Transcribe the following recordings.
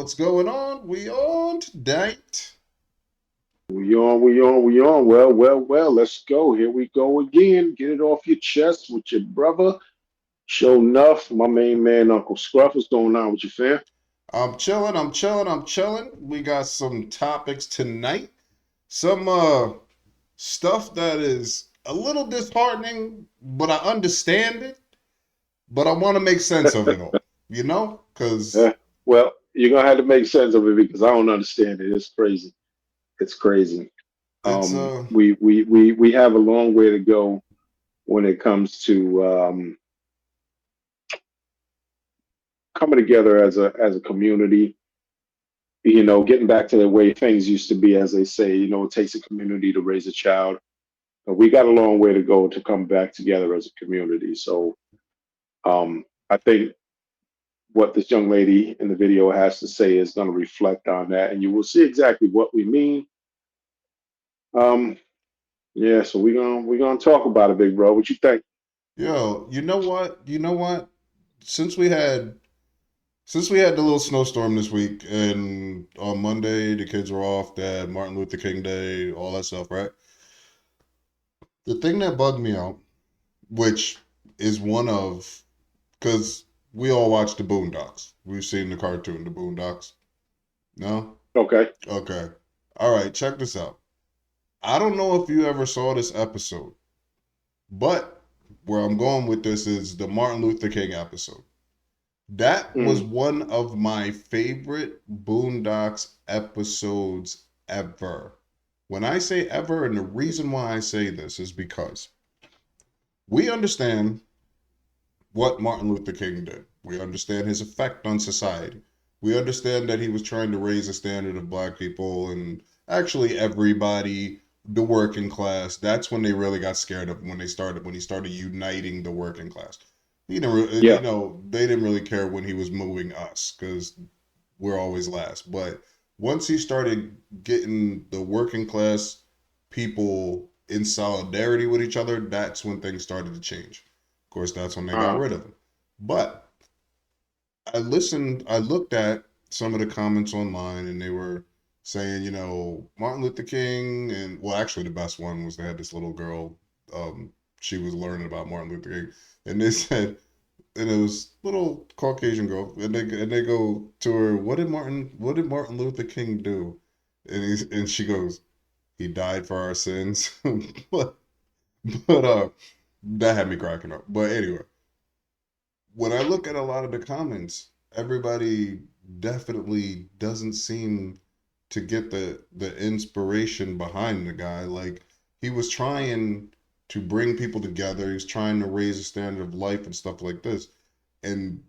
What's going on? We on tonight. We on. Well. Let's go. Here we go again. Get it off your chest with your brother. Show enough. My main man, Uncle Scruff. What's going on with you, fam? I'm chilling. We got some topics tonight. Some stuff that is a little disheartening, but I understand it. But I want to make sense of it all. You know? Cause Well, you're gonna have to make sense of it because I don't understand it. It's crazy. It's crazy. it's We have a long way to go when it comes to coming together as a community. Getting back to the way things used to be, as they say. It takes a community to raise a child. But we got a long way to go to come back together as a community. So I think what this young lady in the video has to say is going to reflect on that, and you will see exactly what we mean. Um, yeah, so we're gonna talk about it, big bro. What you think? yo, you know what? You know what? Since we had since we had the little snowstorm this week and on Monday the kids were off, they had Martin Luther King Day, all that stuff, right? The thing that bugged me out, which is one of, because we all watch the Boondocks. We've seen the cartoon, the Boondocks. No? Okay. Okay. All right, check this out. I don't know if you ever saw this episode, but where I'm going with this is the Martin Luther King episode. That was Mm, one of my favorite Boondocks episodes ever. When I say ever, and the reason why I say this is because we understand what Martin Luther King did. We understand his effect on society. We understand that he was trying to raise the standard of black people and actually everybody, the working class. That's when they really got scared of him, when he started uniting the working class. He didn't, yeah. they didn't really care when he was moving us because we're always last. But once he started getting the working class people in solidarity with each other, that's when things started to change. Of course, that's when they got Uh, rid of him. But I looked at some of the comments online and they were saying, Martin Luther King, and well, actually, the best one was they had this little girl, she was learning about Martin Luther King, and they said, and it was little Caucasian girl, and they go to her, what did Martin Luther King do? And she goes, he died for our sins. but but that had me cracking up. But anyway, when I look at a lot of the comments, everybody definitely doesn't seem to get the inspiration behind the guy. Like he was trying to bring people together. He was trying to raise the standard of life and stuff like this. And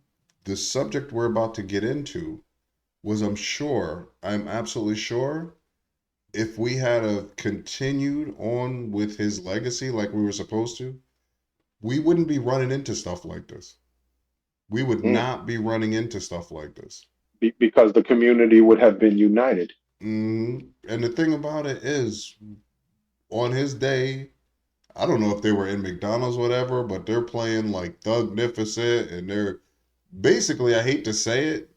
the subject we're about to get into was, I'm absolutely sure, if we had a continued on with his legacy like we were supposed to, we wouldn't be running into stuff like this. We would mm. not be running into stuff like this. Because the community would have been united. And the thing about it is, on his day, I don't know if they were in McDonald's, whatever, but they're playing like Thugnificent, and they're basically, I hate to say it,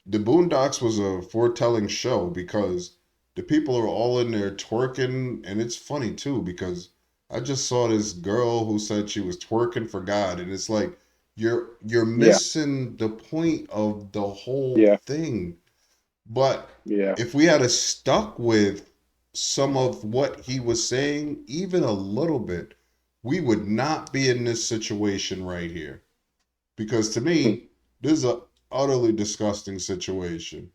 the Boondocks was a foretelling show because the people are all in there twerking, and it's funny too because I just saw this girl who said she was twerking for God, and it's like you're Yeah. missing the point of the whole Yeah. thing. But Yeah. if we had a stuck with some of what he was saying, even a little bit, we would not be in this situation right here. Because to Mm. me, this is a utterly disgusting situation.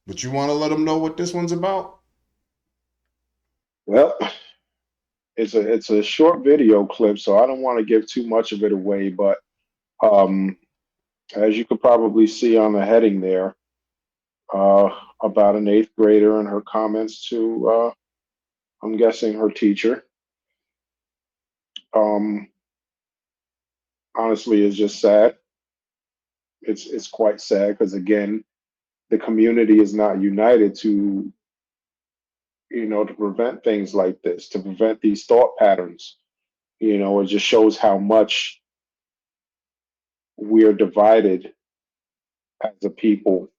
But you want to let them know what this one's about? Well, it's a short video clip, so I don't want to give too much of it away. But um, as you could probably see on the heading there, uh, about an eighth grader and her comments to, I'm guessing, her teacher. Um, Honestly, is just sad. It's quite sad because again, the community is not united to prevent things like this, to prevent these thought patterns. It just shows how much we are divided as a people.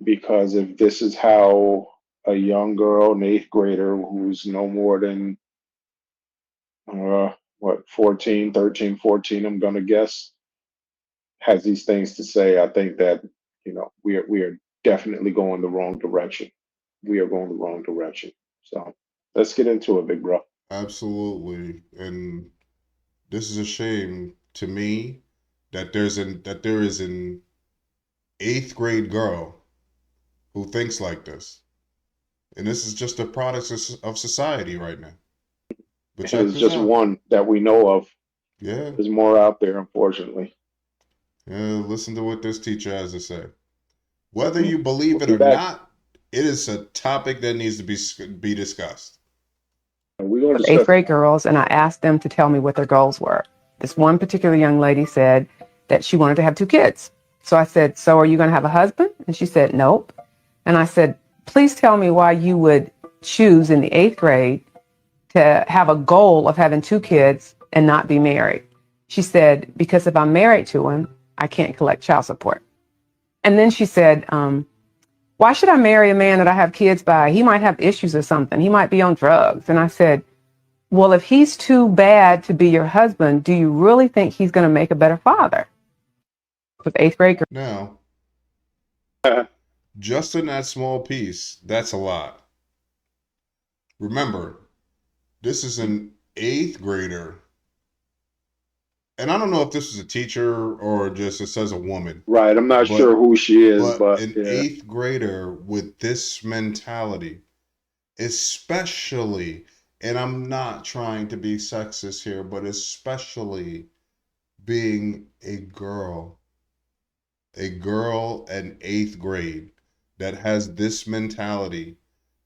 because if this is how a young girl, an eighth grader who's no more than what, 14, 13, 14, I'm gonna guess, has these things to say, I think that, we are definitely going the wrong direction. We are going the wrong direction. So let's get into it, big bro. Absolutely. And this is a shame to me that there is an eighth grade girl who thinks like this. And this is just a product of society right now. But And check it's this just out. one that we know of. Yeah. There's more out there, unfortunately. Yeah, listen to what this teacher has to say. Whether Hmm. you We'll believe it be or back. not, it is a topic that needs to be discussed. We're going to With eighth discuss it. grade girls, and I asked them to tell me what their goals were. This one particular young lady said that she wanted to have two kids. So I said, "So are you going to have a husband?" And she said, "Nope." And I said, "Please tell me why you would choose in the eighth grade to have a goal of having two kids and not be married." She said, "Because if I'm married to him, I can't collect child support." And then she said, "Why should I marry a man that I have kids by? He might have issues or something. He might be on drugs." And I said, "Well, if he's too bad to be your husband, do you really think he's going to make a better father?" With eighth grade. Now, just in that small piece, that's a lot. Remember, this is an eighth grader, and I don't know if this is a teacher or just it says a woman, Right. I'm not sure but who she is, but but an yeah. eighth grader with this mentality, especially, and I'm not trying to be sexist here, but especially being a girl in eighth grade that has this mentality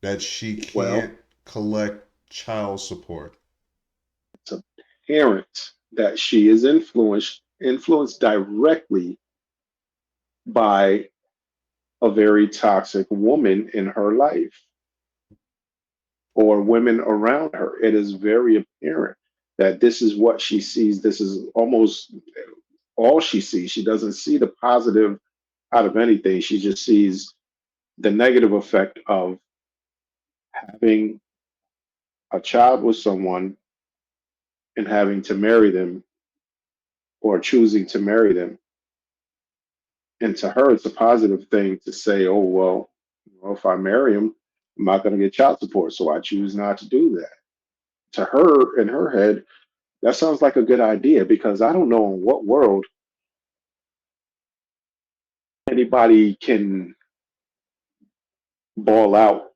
that she Well, can't collect child support. it's a parent that she is influenced directly by a very toxic woman in her life or women around her. It is very apparent that this is what she sees. This is almost all she sees. She doesn't see the positive out of anything. She just sees the negative effect of having a child with someone and having to marry them or choosing to marry them. And to her, it's a positive thing to say, oh, well, if I marry him, I'm not going to get child support. So I choose not to do that. To her, in her head, that sounds like a good idea because I don't know in what world anybody can ball out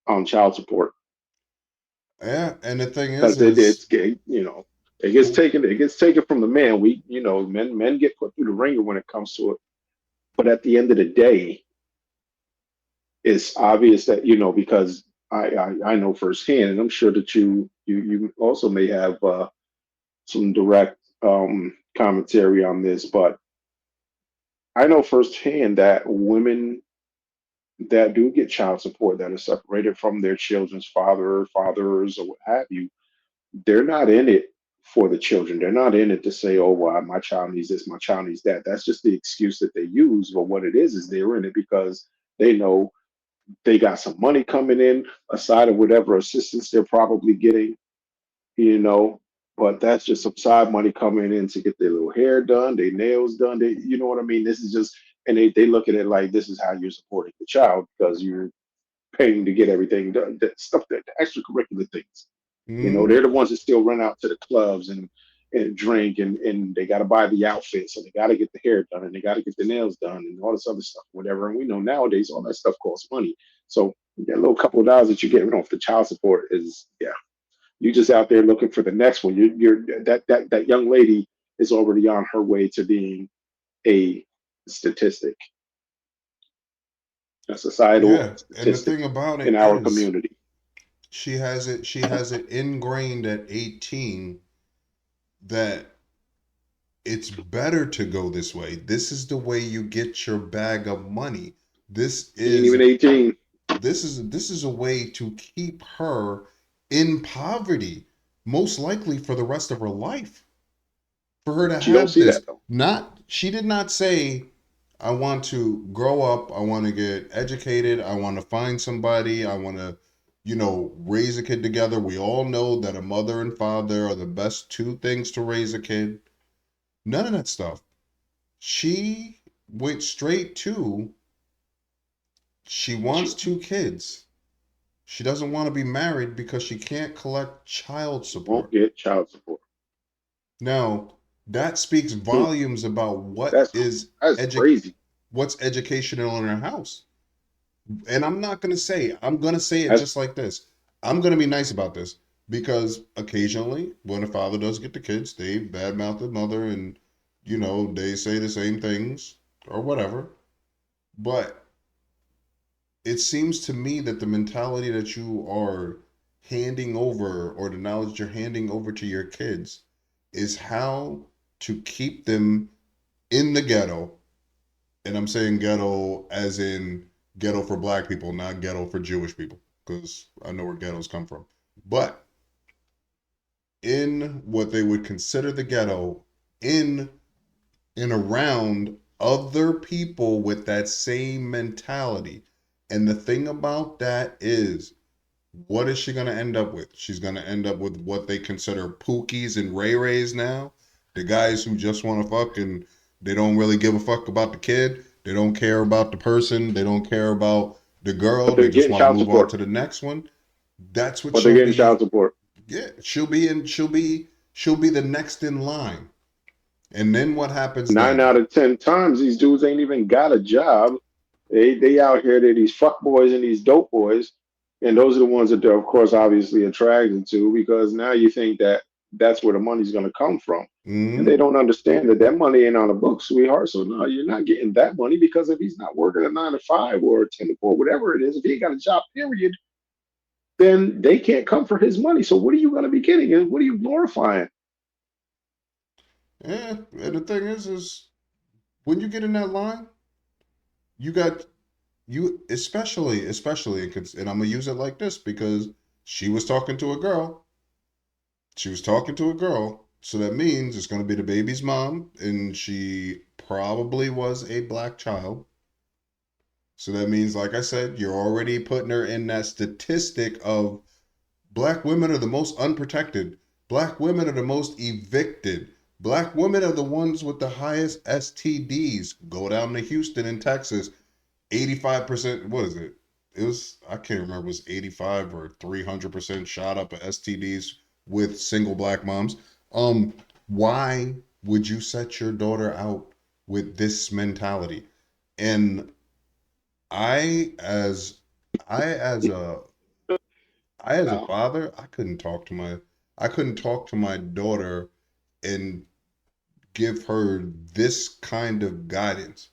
on child support Yeah, and the thing because is, who? it gets taken from the man. Men get put through the ringer when it comes to it. But at the end of the day, it's obvious that because I know firsthand, and I'm sure that you also may have some direct commentary on this, but I know firsthand that women that do get child support that are separated from their children's fathers, or what have you, they're not in it for the children. They're not in it to say, "Oh, well, my child needs this, my child needs that." That's just the excuse that they use. But what it is they're in it because they know they got some money coming in aside of whatever assistance they're probably getting, you know. But that's just some side money coming in to get their little hair done, their nails done. You know what I mean? This is just, and they look at it like this is how you're supporting the child because you're paying to get everything done. That stuff, that the extracurricular things. Mm, They're the ones that still run out to the clubs and drink and they got to buy the outfits and they got to get the hair done and they got to get the nails done and all this other stuff, whatever. And we know nowadays all that stuff costs money. So that little couple of dollars that you're getting off the child support is, yeah, you just out there looking for the next one. That young lady is already on her way to being a statistic, a societal yeah, and the statistic thing about in it our is, community. she has it ingrained at 18 that it's better to go this way. This is the way you get your bag of money. This She ain't even is 18. this is a way to keep her in poverty, most likely for the rest of her life. For her to She don't have see that this, though. not she did not say, I want to grow up. I want to get educated. I want to find somebody. I want to, raise a kid together. We all know that a mother and father are the best two things to raise a kid. None of that stuff. She went straight to, she She wants two kids. She doesn't want to be married because she can't collect child won't support. get child support. Now, that speaks Hmm. volumes about That's that's edu- crazy. what's educational in her house. And I'm going to say it That's just like this. I'm going to be nice about this because occasionally when a father does get the kids, they badmouth the mother and, they say the same things or whatever. But it seems to me that the mentality that you are handing over or the knowledge you're handing over to your kids is how to keep them in the ghetto. And I'm saying ghetto as in ghetto for black people, not ghetto for Jewish people, because I know where ghettos come from. But in what they would consider the ghetto, in and around other people with that same mentality. And the thing about that is, what is she going to end up with? She's going to end up with what they consider pookies and ray rays now. The guys who just want to fuck and they don't really give a fuck about the kid. They don't care about the person. They don't care about the girl. but They they're just getting want to child move on support. to the next one. That's what But they're she'll getting child be. support. Yeah, she'll be the next in line. And then what happens Nine then? out of 10 times, these dudes ain't even got a job. They out here, they're these fuck boys and these dope boys, and those are the ones that they're of course obviously attracted to because now you think that that's where the money's going to come from, and they Mm-hmm. don't understand that that money ain't on the books, sweetheart. So no, you're not getting that money because if he's not working a 9 to 5 or a 10 to 4, whatever it is, if he ain't got a job, period, then they can't come for his money. So what are you going to be getting? And what are you glorifying? Yeah, and the thing is when you get in that line, you got you especially and I'm gonna use it like this because she was talking to a girl. She was talking to a girl, so that means it's gonna be the baby's mom, and she probably was a black child. So that means, like I said, you're already putting her in that statistic of black women are the most unprotected. Black women are the most evicted. Black women are the ones with the highest STDs. Go down to Houston in Texas. 85%, what is it? It was, I can't remember, it was 85 or 300% shot up of STDs with single black moms. Um, why would you set your daughter out with this mentality? And I as I as a I as a No, father, I couldn't talk to my daughter and give her this kind of guidance.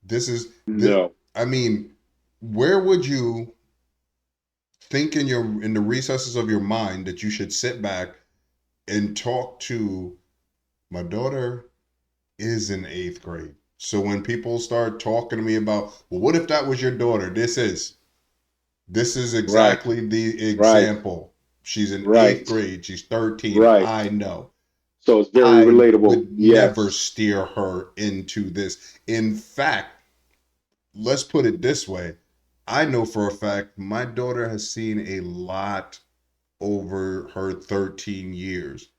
This is this no, I mean, where would you think in the recesses of your mind that you should sit back and talk to my daughter is in 8th grade. So when people start talking to me about, well, what if that was your daughter? This is right, exactly the right, example. She's in eighth right, grade. She's 13. right. I know. So it's very I relatable. would never Yes. steer her into this. In fact, let's put it this way. I know for a fact my daughter has seen a lot over her 13 years.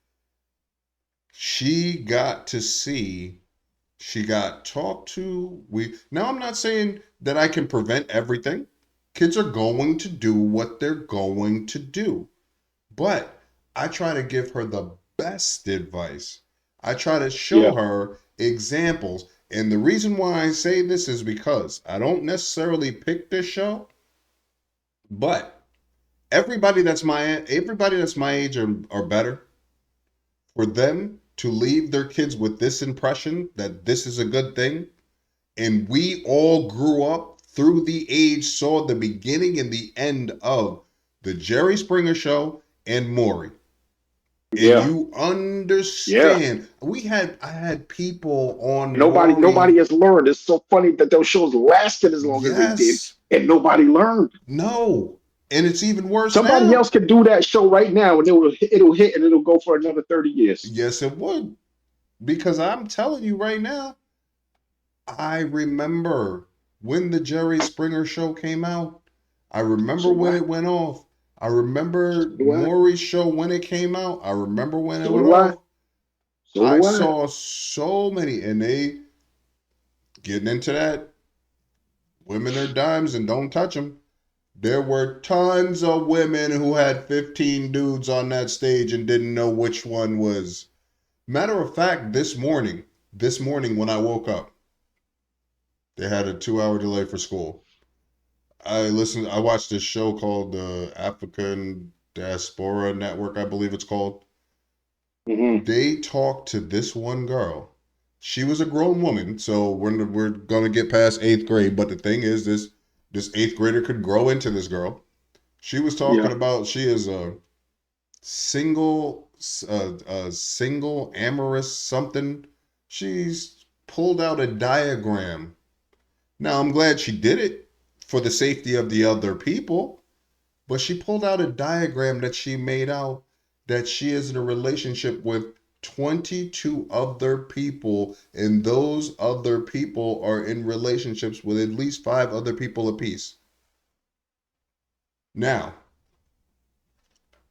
She got to see, she got talked to. Now I'm not saying that I can prevent everything. Kids are going to do what they're going to do. But I try to give her the best advice. I try to show Yeah. her examples. And the reason why I say this is because I don't necessarily pick this show, but everybody that's my age or better, for them to leave their kids with this impression that this is a good thing, and we all grew up through the age, saw the beginning and the end of the Jerry Springer show and Maury. And Yeah. you Yeah. understand, I had people on Nobody Maury. has learned. It's so funny that those shows lasted as long as they did, Yes, and nobody learned. no, and it's even worse Somebody now. else could do that show right now, and it'll hit, and it'll go for another 30 years. Yes, it would, because I'm telling you right now, I remember when the Jerry Springer show came out. I remember So do when I. it went off. I So remember do I. Maury's show when it came out. I remember when it So went do I. off. So I do I. saw so many, and they getting into that. Women are dimes and don't touch them. There were tons of women who had 15 dudes on that stage and didn't know which one was. Matter of fact, this morning when I woke up, they had a 2 hour delay for school. I watched this show called the African Diaspora Network, I believe it's called. Hmm. They talked to this one girl. She was a grown woman, so we're gonna get past eighth grade. But the thing is, this eighth grader could grow into this girl. She was talking Yeah. about she is single, a single amorous something. She's pulled out a diagram. Now I'm glad she did it for the safety of the other people, but she pulled out a diagram that she made out that she is in a relationship with 22 other people, and those other people are in relationships with at least five other people apiece. Now,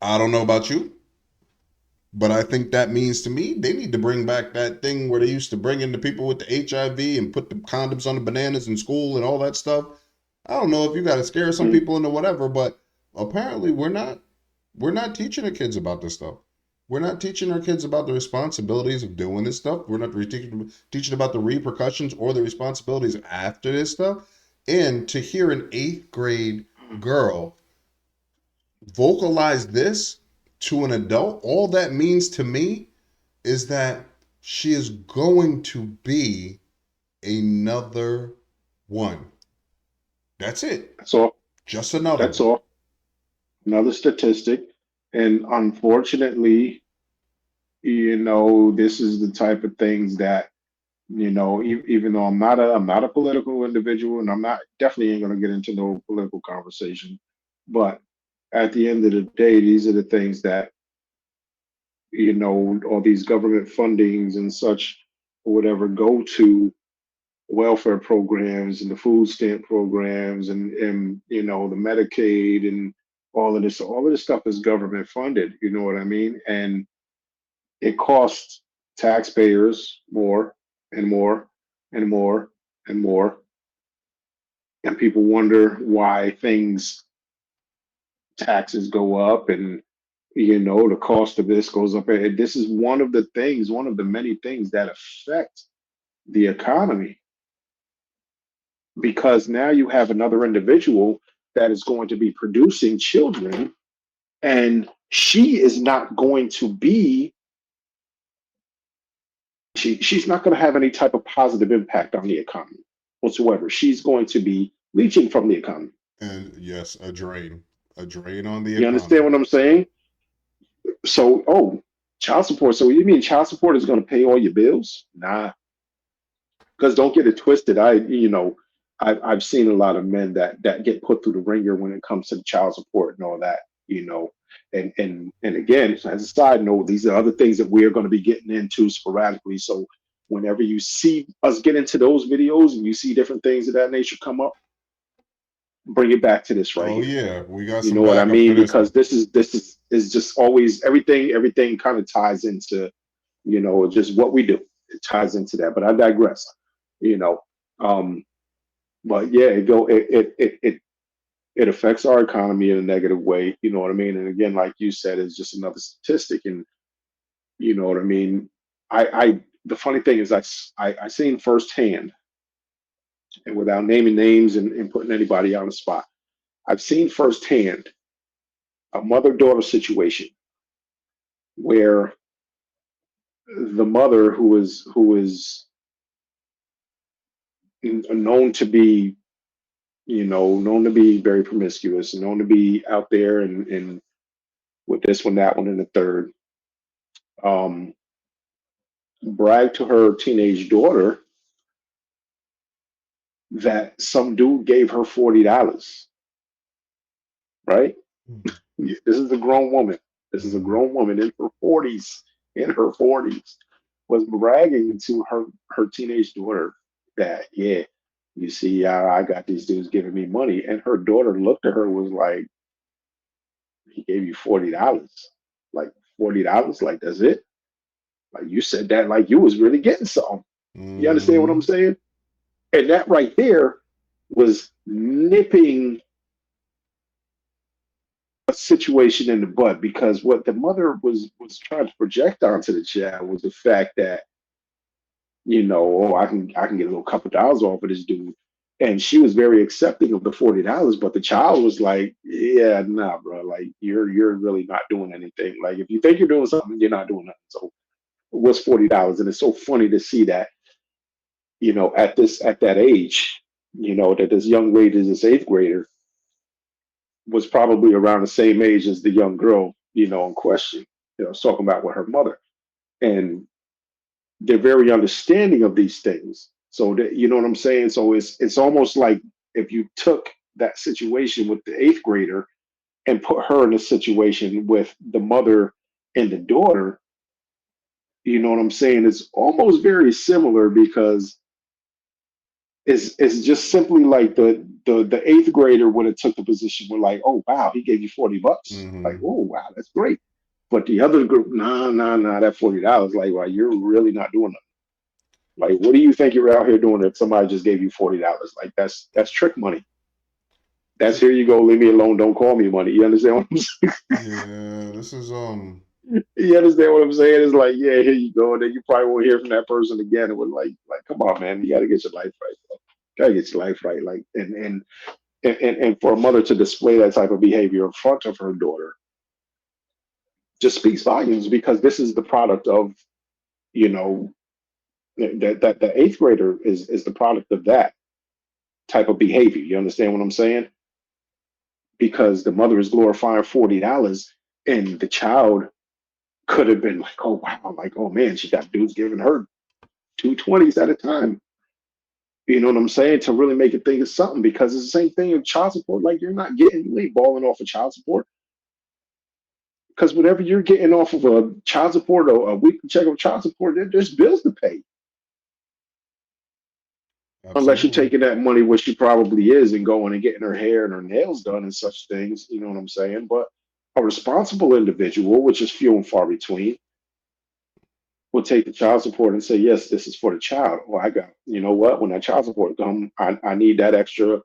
I don't know about you, but I think that means to me they need to bring back that thing where they used to bring in the people with the HIV and put the condoms on the bananas in school and all that stuff. I don't know if you got to scare some Hmm. people into whatever, but apparently we're not teaching the kids about this stuff. We're not teaching our kids about the responsibilities of doing this stuff. We're not teaching about the repercussions or the responsibilities after this stuff. And to hear an eighth grade girl vocalize this to an adult, all that means to me is that she is going to be another one. That's it. That's all. Just another That's one. all. Another statistic. And unfortunately, this is the type of things that, even though I'm not a political individual, and I'm not definitely ain't gonna get into no political conversation, but at the end of the day, these are the things that, all these government fundings and such or whatever go to welfare programs and the food stamp programs and the Medicaid and all of this stuff is government funded, you know what I mean? And it costs taxpayers more and more and more and more. And people wonder why things taxes go up and the cost of this goes up. And this is one of the many things that affect the economy, because now you have another individual that is going to be producing children, and she is not going to be she's not going to have any type of positive impact on the economy whatsoever. She's going to be leeching from the economy. And yes, a drain on the You understand economy. what I'm saying? So, child support. So you mean child support is going to pay all your bills? Nah, because don't get it twisted. I've seen a lot of men that get put through the ringer when it comes to the child support and all that. You know, and again, as a side note, these are other things that we are going to be getting into sporadically. So whenever you see us get into those videos and you see different things of that nature come up, bring it back to this right Oh here. yeah, we got You some know what I backup for mean? this Because one. this is just always everything kind of ties into just what we do. It ties into that. But I digress. You know, um, but yeah, it affects our economy in a negative way. You know what I mean? And again, like you said, it's just another statistic. And you know what I mean? I the funny thing is I seen firsthand, and without naming names and putting anybody on the spot, I've seen firsthand a mother-daughter situation where the mother who is known to be known to be very promiscuous, known to be out there and with this one, that one, and the third, um, bragged to her teenage daughter that some dude gave her $40, right? This is a grown woman. This is a Mm-hmm. grown woman in her 40s, was bragging to her teenage daughter. that, yeah, you see, I got these dudes giving me money. And her daughter looked at her, was like, he gave you $40. Like $40? Like that's it? Like you said that like you was really getting something. You understand what I'm Mm-hmm. saying? And that right there was nipping a situation in the bud, because what the mother was trying to project onto the child was the fact that, oh, I can get a little couple dollars off of this dude. And she was very accepting of the $40, but the child was like, yeah, nah, bro, like you're really not doing anything. Like if you think you're doing something, you're not doing nothing. So what's $40? And it's so funny to see that, at that age, that this young lady, this eighth grader, was probably around the same age as the young girl, in question, talking about with her mother. And they're very understanding of these things. So that, you know what I'm saying? So it's almost like if you took that situation with the eighth grader and put her in a situation with the mother and the daughter, you know what I'm saying? It's almost very similar, because it's just simply like the eighth grader would have took the position where like, oh wow, he gave you $40. Like, Mm-hmm. oh wow, that's great. But the other group, nah, nah, nah, that $40, like, wow, you're really not doing it. Like, what do you think you're out here doing if somebody just gave you $40? Like, that's trick money. That's, here you go, leave me alone, don't call me money. You understand what I'm saying? Yeah, this is You understand what I'm saying? It's like, yeah, here you go, and then you probably won't hear from that person again. It was like, come on, man, you got to get your life right. Bro. Gotta get your life right. Like, and for a mother to display that type of behavior in front of her daughter just speaks volumes, because this is the product of, you know that the eighth grader is the product of that type of behavior. You understand what I'm saying? Because the mother is glorifying $40, and the child could have been like, oh wow, like, oh man, she got dudes giving her 220s at a time. You know what I'm saying? To really make it think of something, because it's the same thing in child support. Like, you ain't balling off of child support, because whatever you're getting off of a child support or a weekly check of child support, there's bills to pay. Unless you're absolutely. taking that money, which she probably is, and going and getting her hair and her nails done and such things. You know what I'm saying? But a responsible individual, which is few and far between, will take the child support and say, yes, this is for the child. Well, I got, you know what? When that child support come, I need that extra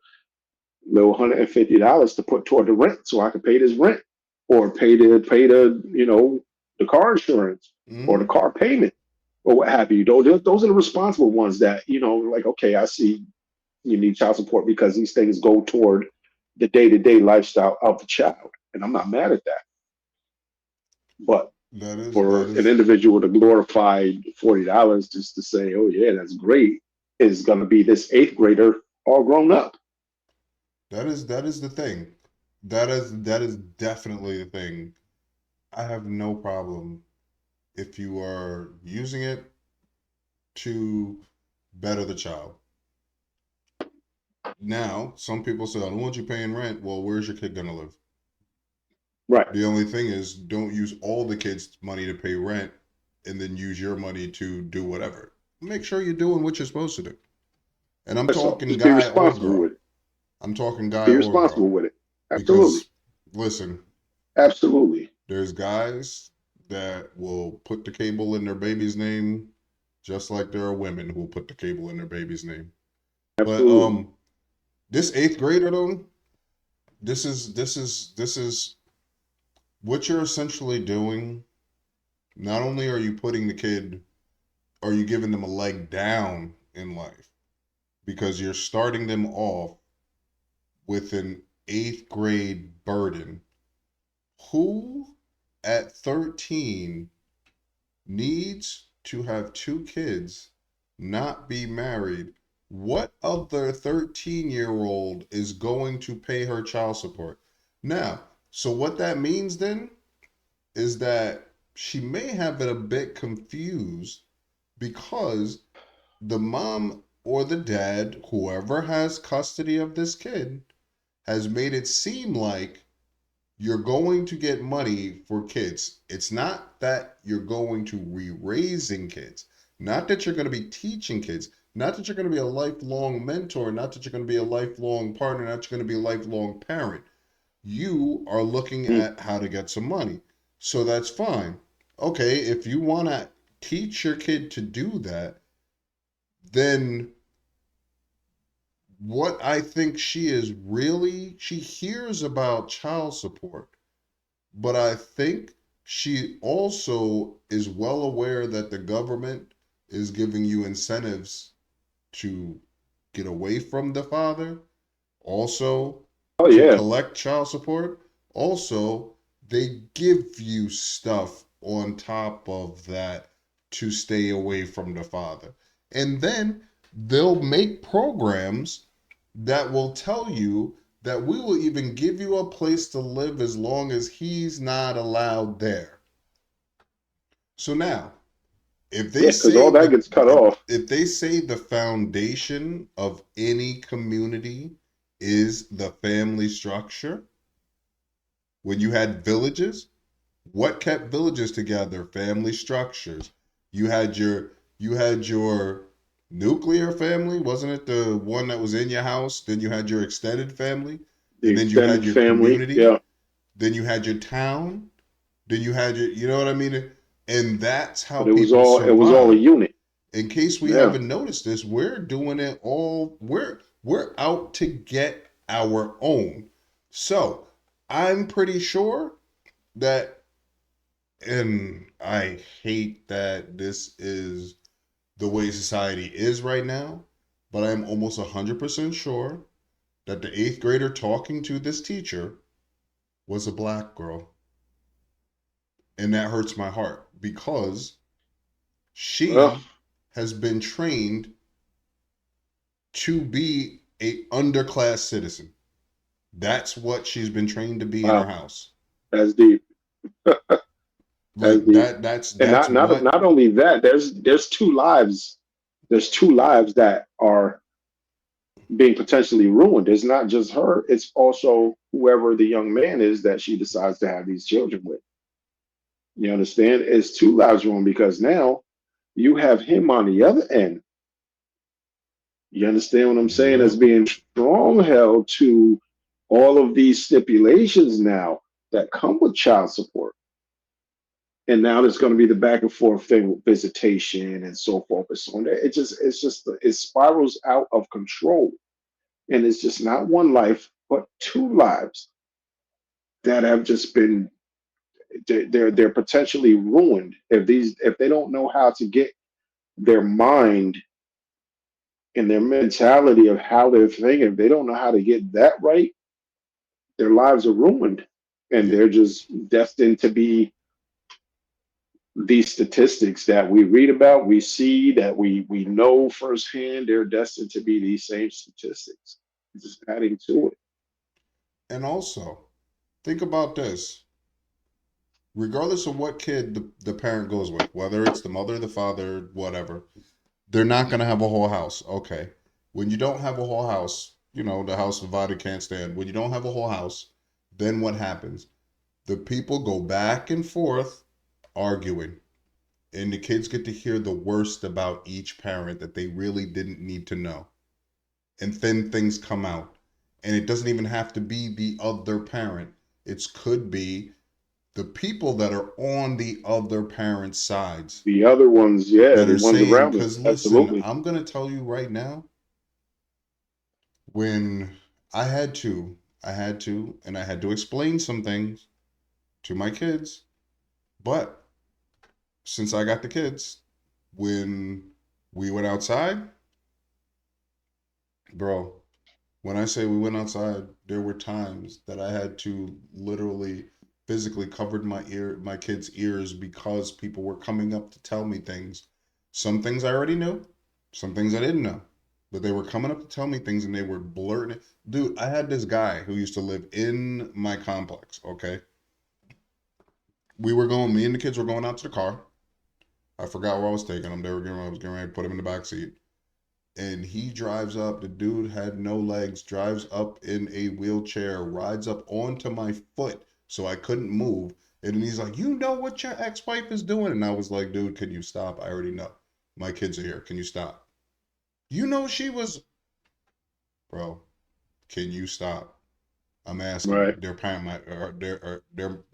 little $150 to put toward the rent, so I can pay this rent, or pay the the car insurance, or the Mm-hmm. car payment, or what have you. Those are the responsible ones that, like, okay, I see you need child support, because these things go toward the day-to-day lifestyle of the child, and I'm not mad at that. But That is for that an is individual to glorify $40 just to say, oh yeah, that's great, is going to be this eighth grader all grown up. that is the thing. That is definitely the thing. I have no problem if you are using it to better the child. Now, some people say, I don't want you paying rent. Well, where's your kid gonna live? Right. The only thing is, don't use all the kids' money to pay rent and then use your money to do whatever. Make sure you're doing what you're supposed to do. And I'm So talking just be guy or responsible girl. with it. I'm talking guy Be or responsible girl. with it. Absolutely. Because, listen, Absolutely. there's guys that will put the cable in their baby's name just like there are women who will put the cable in their baby's name. But Absolutely. this eighth grader though, this is what you're essentially doing. Not only are you putting the kid, are you giving them a leg down in life because you're starting them off with an eighth grade burden. Who at 13 needs to have two kids, not be married? What other 13-year-old is going to pay her child support? Now, so what that means then is that she may have been a bit confused because the mom or the dad, whoever has custody of this kid, has made it seem like you're going to get money for kids. It's not that you're going to be raising kids, not that you're going to be teaching kids. Not that you're going to be a lifelong mentor, not that you're going to be a lifelong partner, not that you're going to be a lifelong parent. You are looking Mm. at how to get some money. So that's fine. Okay, if you want to teach your kid to do that, then what I think she is really, she hears about child support, but I think she also is well aware that the government is giving you incentives to get away from the father, also Oh to yeah. collect child support. Also, they give you stuff on top of that to stay away from the father. And then they'll make programs that will tell you that we will even give you a place to live as long as he's not allowed there. So now, if they Yeah, because say all that the gets cut off. if they say the foundation of any community is the family structure, when you had villages, what kept villages together? Family structures. You had your nuclear family, wasn't it the one that was in your house? Then you had your extended family, The and then you had extended your family. community, Yeah. then you had your town, then you had your, you know what I mean? And that's how But people it was all a survive. unit. In case we Yeah. haven't noticed this, we're doing it all. We're out to get our own. So I'm pretty sure that, and I hate that this is the way society is right now, but I'm almost 100% sure that the eighth grader talking to this teacher was a black girl. And that hurts my heart because Ugh. she has been trained to be a underclass citizen. That's what she's been trained to be in her Wow. house. That's deep. That's Like deep. that that's And that's what. not only that, there's two lives. There's two lives that are being potentially ruined. It's not just her, it's also whoever the young man is that she decides to have these children with. You understand? It's two lives ruined because now you have him on the other end. You understand what I'm saying? As Yep. being strong held to all of these stipulations now that come with child support. And now there's going to be the back and forth thing with visitation and so forth and so on. It spirals out of control. And it's just not one life, but two lives that have just been they're potentially ruined if they don't know how to get their mind and their mentality of how they're thinking. If they don't know how to get that right, their lives are ruined, and Yeah. they're just destined to be these statistics that we read about, we see, that we know firsthand. They're destined to be these same statistics. Just adding to it. And also, think about this. Regardless of what kid the parent goes with, whether it's the mother, the father, whatever, they're not going to have a whole house. Okay. When you don't have a whole house, the house divided can't stand. When you don't have a whole house, then what happens? The people go back and forth arguing, and the kids get to hear the worst about each parent that they really didn't need to know. And then things come out. And it doesn't even have to be the other parent. It could be the people that are on the other parent's sides The other ones, yeah, that the are ones saying, around them, because listen, absolutely. I'm going to tell you right now, when I had to, and I had to explain some things to my kids. But since I got the kids, when we went outside, bro, when I say we went outside, there were times that I had to literally physically covered my kids' ears because people were coming up to tell me things. Some things I already knew, some things I didn't know. But they were coming up to tell me things and they were blurting it. Dude, I had this guy who used to live in my complex, okay? Me and the kids were going out to the car. I forgot where I was taking them. I was getting ready to put him in the back seat. And he drives up. The dude had no legs, drives up in a wheelchair, rides up onto my foot so I couldn't move. And then he's like, "You know what your ex wife is doing?" And I was like, "Dude, can you stop? I already know. My kids are here. Can you stop?" You know she was, bro. Can you stop? I'm asking you. Right. Their parent,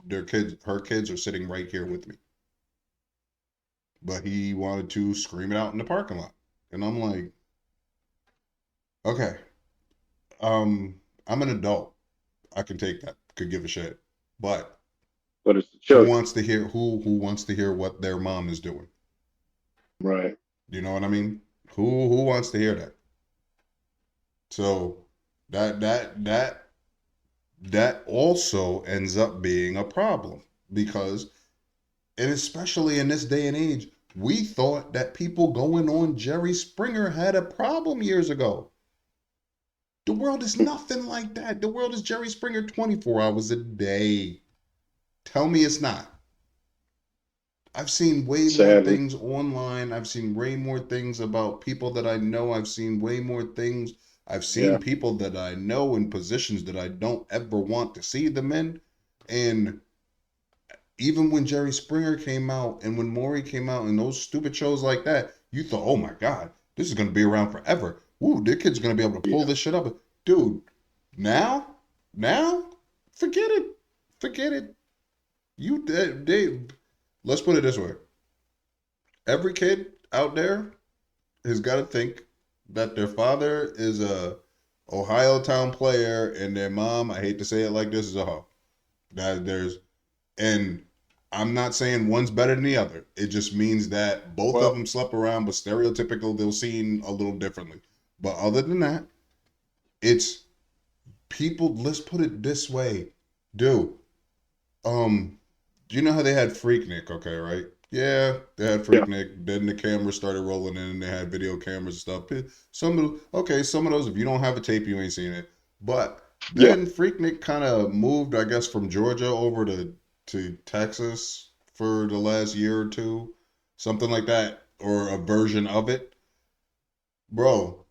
their kids, her kids are sitting right here with me. But he wanted to scream it out in the parking lot, and I'm like, okay, I'm an adult. I can take that. Could give a shit. But But it's the who children. wants to hear who wants to hear what their mom is doing? Right. You know what I mean? Who wants to hear that? So that also ends up being a problem because, and especially in this day and age, we thought that people going on Jerry Springer had a problem years ago. The world is nothing like that. The world is Jerry Springer 24 hours a day. Tell me it's not. I've seen way more Sadly. things online. I've seen way more things about people that I know. I've seen way more things. I've Yeah. seen people that I know in positions that I don't ever want to see them in. And even when Jerry Springer came out and when Maury came out and those stupid shows like that, you thought, oh my God, this is going to be around forever. Woo, their kid's going to be able to pull Yeah. this shit up. Dude, now, now, forget it. Forget it. Let's put it this way. Every kid out there has got to think that their father is a Ohio town player and their mom, I hate to say it like this, is a hoe. That there's and I'm not saying one's better than the other. It just means that both of Well, them slept around, but stereotypical, they'll seen a little differently. But other than that, it's people. Let's put it this way, dude. Um, do you know how they had Freaknik? Okay, right? Yeah, they had yeah. Freaknik. Then the cameras started rolling in, and they had video cameras and stuff. Some of those. If you don't have a tape, you ain't seen it. But Yeah. then Freaknik kind of moved, I guess, from Georgia over to Texas for the last year or two, something like that, or a version of it. Bro,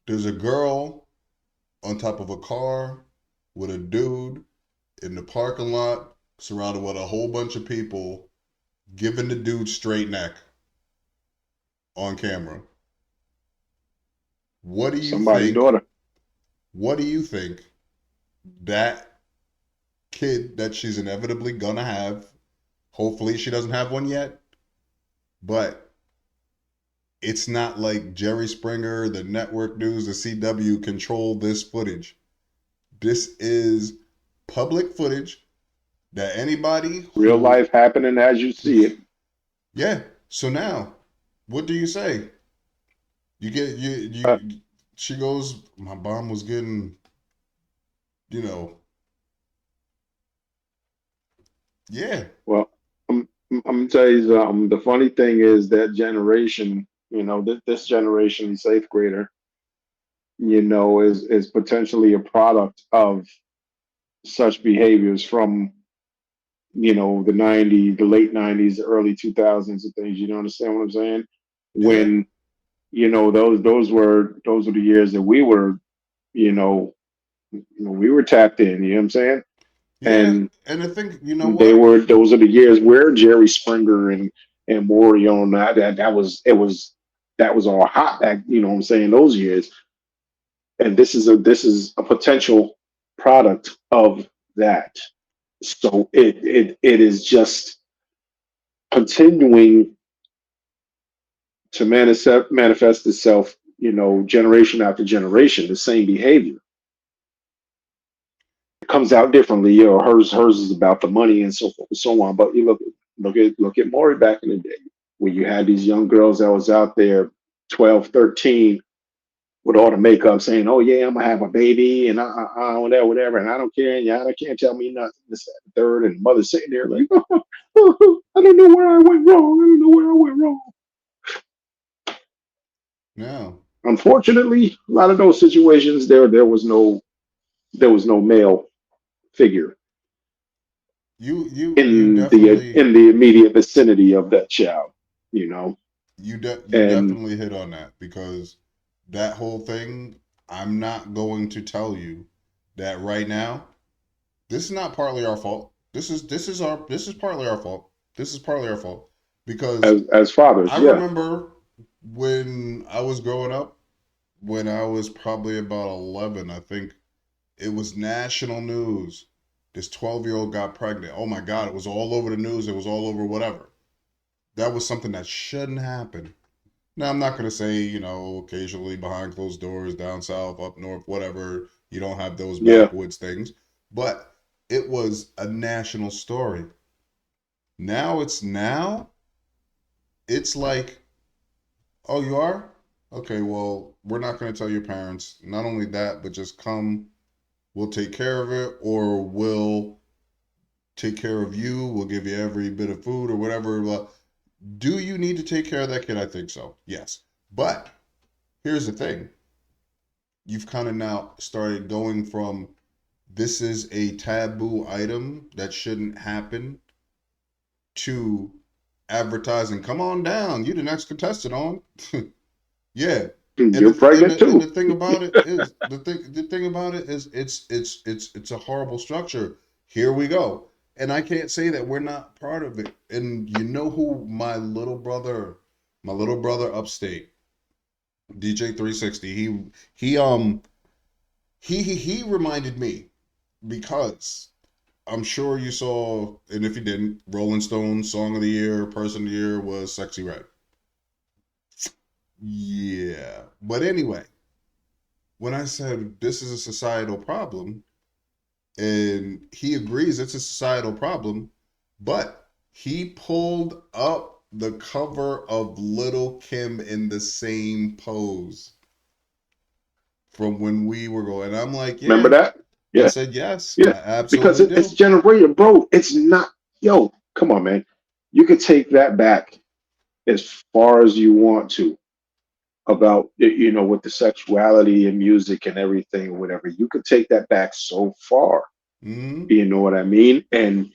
there's a girl on top of a car with a dude in the parking lot, surrounded with a whole bunch of people, giving the dude straight neck on camera. What do you Somebody's think? daughter. What do you think that kid that she's inevitably gonna have? Hopefully, she doesn't have one yet, but it's not like Jerry Springer, the network news, the CW control this footage. This is public footage that anybody Real who, life happening as you see it. yeah. So now, what do you say? You get Uh, you. She goes. My mom was getting, you know, yeah, well, I'm gonna tell you something. The funny thing is that generation, this generation, these eighth grader, is potentially a product of such behaviors from the '90s, the late '90s, the early 2000s, and things. You understand what I'm saying? yeah, When those were the years that we were, you know, we were tapped in. You know what I'm saying? yeah. And And I think you know they what? were those are the years where Jerry Springer and Maury on that was it was that was all hot back. You know what I'm saying? Those years. And this is a potential product of that. So it is just continuing to manifest itself, generation after generation, the same behavior. It comes out differently. Hers is about the money and so forth and so on. But you look at Maury back in the day when you had these young girls that was out there 12, 13, with all the makeup saying, "Oh yeah, I'm gonna have a baby," and whatever, and I don't care, and y'all can't tell me nothing. This, that, and the third, and the mother sitting there like, "I don't know where I went wrong. I don't know where I went wrong." Now Unfortunately, a lot of those situations there was no male figure you in the definitely in the immediate vicinity of that child, you know, you and definitely hit on that because that whole thing. I'm not going to tell you that right now. This is not partly our fault. This is partly our fault. This is partly our fault because as fathers, I yeah, remember When I was growing up, when I was probably about 11, I think it was national news. This 12-year-old got pregnant. Oh my God, it was all over the news. It was all over whatever. That was something that shouldn't happen. Now, I'm not going to say, occasionally behind closed doors, down south, up north, whatever, you don't have those Yeah. backwoods things. But it was a national story. It's like, oh, you are? Okay, well, we're not going to tell your parents. Not only that, but just come, we'll take care of it, or we'll take care of you, we'll give you every bit of food or whatever. Well, do you need to take care of that kid? I think so. Yes. But here's the thing. You've kind of now started going from this is a taboo item that shouldn't happen to advertising. Come on down. You the next contestant on. Yeah. And You're pregnant the too. thing about it is the thing about it is it's a horrible structure. Here we go. And I can't say that we're not part of it. And you know who my little brother upstate, DJ 360, he reminded me because I'm sure you saw, and if you didn't, Rolling Stone Song of the Year, Person of the Year was Sexy Red. Yeah. But anyway, when I said this is a societal problem, and he agrees it's a societal problem, but he pulled up the cover of Little Kim in the same pose from when we were going. And I'm like, Remember yeah. that? I Yeah. said, yes, Yeah. I Because absolutely it's do. generated, bro. It's not, yo, come on, man. You could take that back as far as you want to about, with the sexuality and music and everything or whatever. You could take that back so far. Mm-hmm. You know what I mean? And,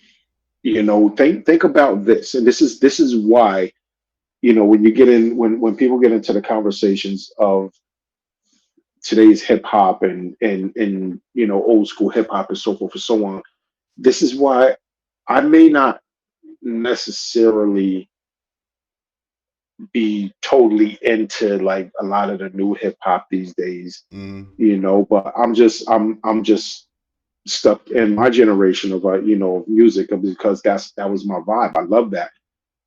think about this. And this is why, when you get in, when people get into the conversations of today's hip hop and old school hip hop and so forth and so on. This is why I may not necessarily be totally into like a lot of the new hip hop these days, Mm-hmm. but I'm just stuck in my generation of music because that was my vibe. I love that.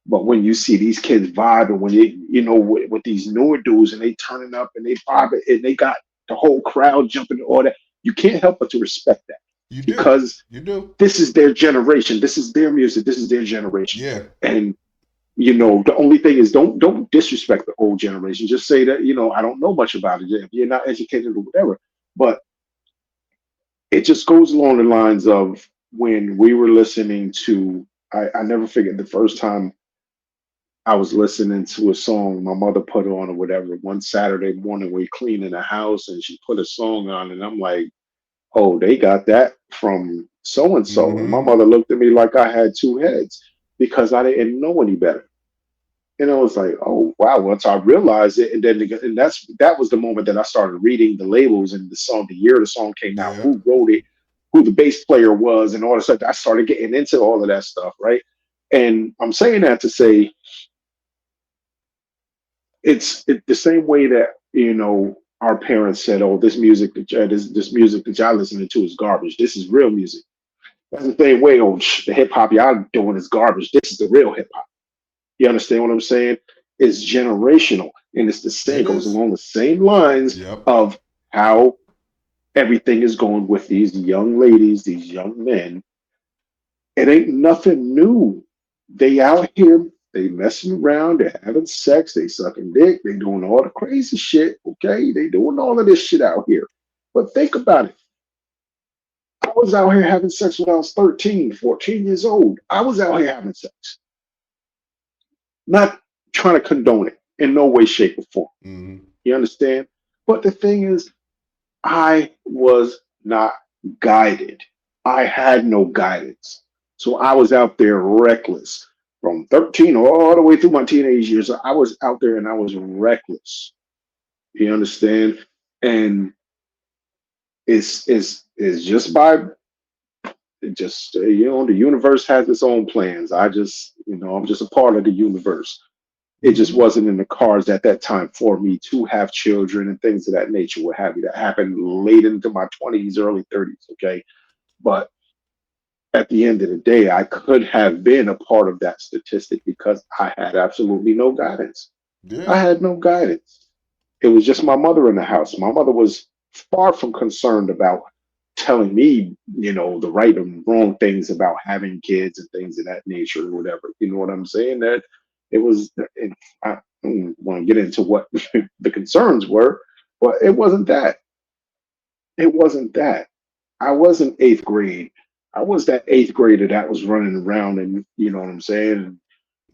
But when you see these kids vibe and when they, with these newer dudes and they turning up and they vibe and they got the whole crowd jumping and all that, you can't help but to respect that You do. because You do. this is their generation. This is their music. This is their generation. Yeah. And the only thing is don't disrespect the old generation. Just say that, I don't know much about it. If you're not educated or whatever. But it just goes along the lines of when we were listening to I never forget the first time I was listening to a song my mother put on or whatever one Saturday morning we cleaning the house and she put a song on and I'm like, oh, they got that from so and so. And my Mm-hmm. mother looked at me like I had two heads because I didn't know any better. And I was like, oh wow. Once I realized it, and then that was the moment that I started reading the labels and the song, the year the song came out, Yeah. who wrote it, who the bass player was, and all of a sudden I started getting into all of that stuff, right? And I'm saying that to say the same way that our parents said, "Oh, this music that this music that y'all listening to is garbage. This is real music." That's the same way. Oh, the hip hop y'all doing is garbage. This is the real hip hop. You understand what I'm saying? It's generational, and it's the same. It It goes is. along the same lines Yep. of how everything is going with these young ladies, these young men. It ain't nothing new. They out here, they messing around, they're having sex, they sucking dick, they doing all the crazy shit. Okay, they doing all of this shit out here. But think about it. I was out here having sex when I was 13, 14 years old. I was out here having sex. Not trying to condone it in no way, shape, or form. Mm-hmm. You understand? But the thing is, I was not guided. I had no guidance. So I was out there reckless from 13 all the way through my teenage years. I was out there and I was reckless. You understand? And it's just by the universe has its own plans. I'm just a part of the universe. It just Mm-hmm. wasn't in the cards at that time for me to have children and things of that nature. What have you? That happened late into my 20s, early 30s. Okay, but at the end of the day, I could have been a part of that statistic because I had absolutely no guidance. I Yeah. had no guidance. It was just my mother in the house. My mother was far from concerned about telling me, the right and wrong things about having kids and things of that nature or whatever. You know what I'm saying? That it was, and I don't want to get into what the concerns were, but it wasn't that. It wasn't that. I was in eighth grade. I was that eighth grader that was running around and you know what I'm saying,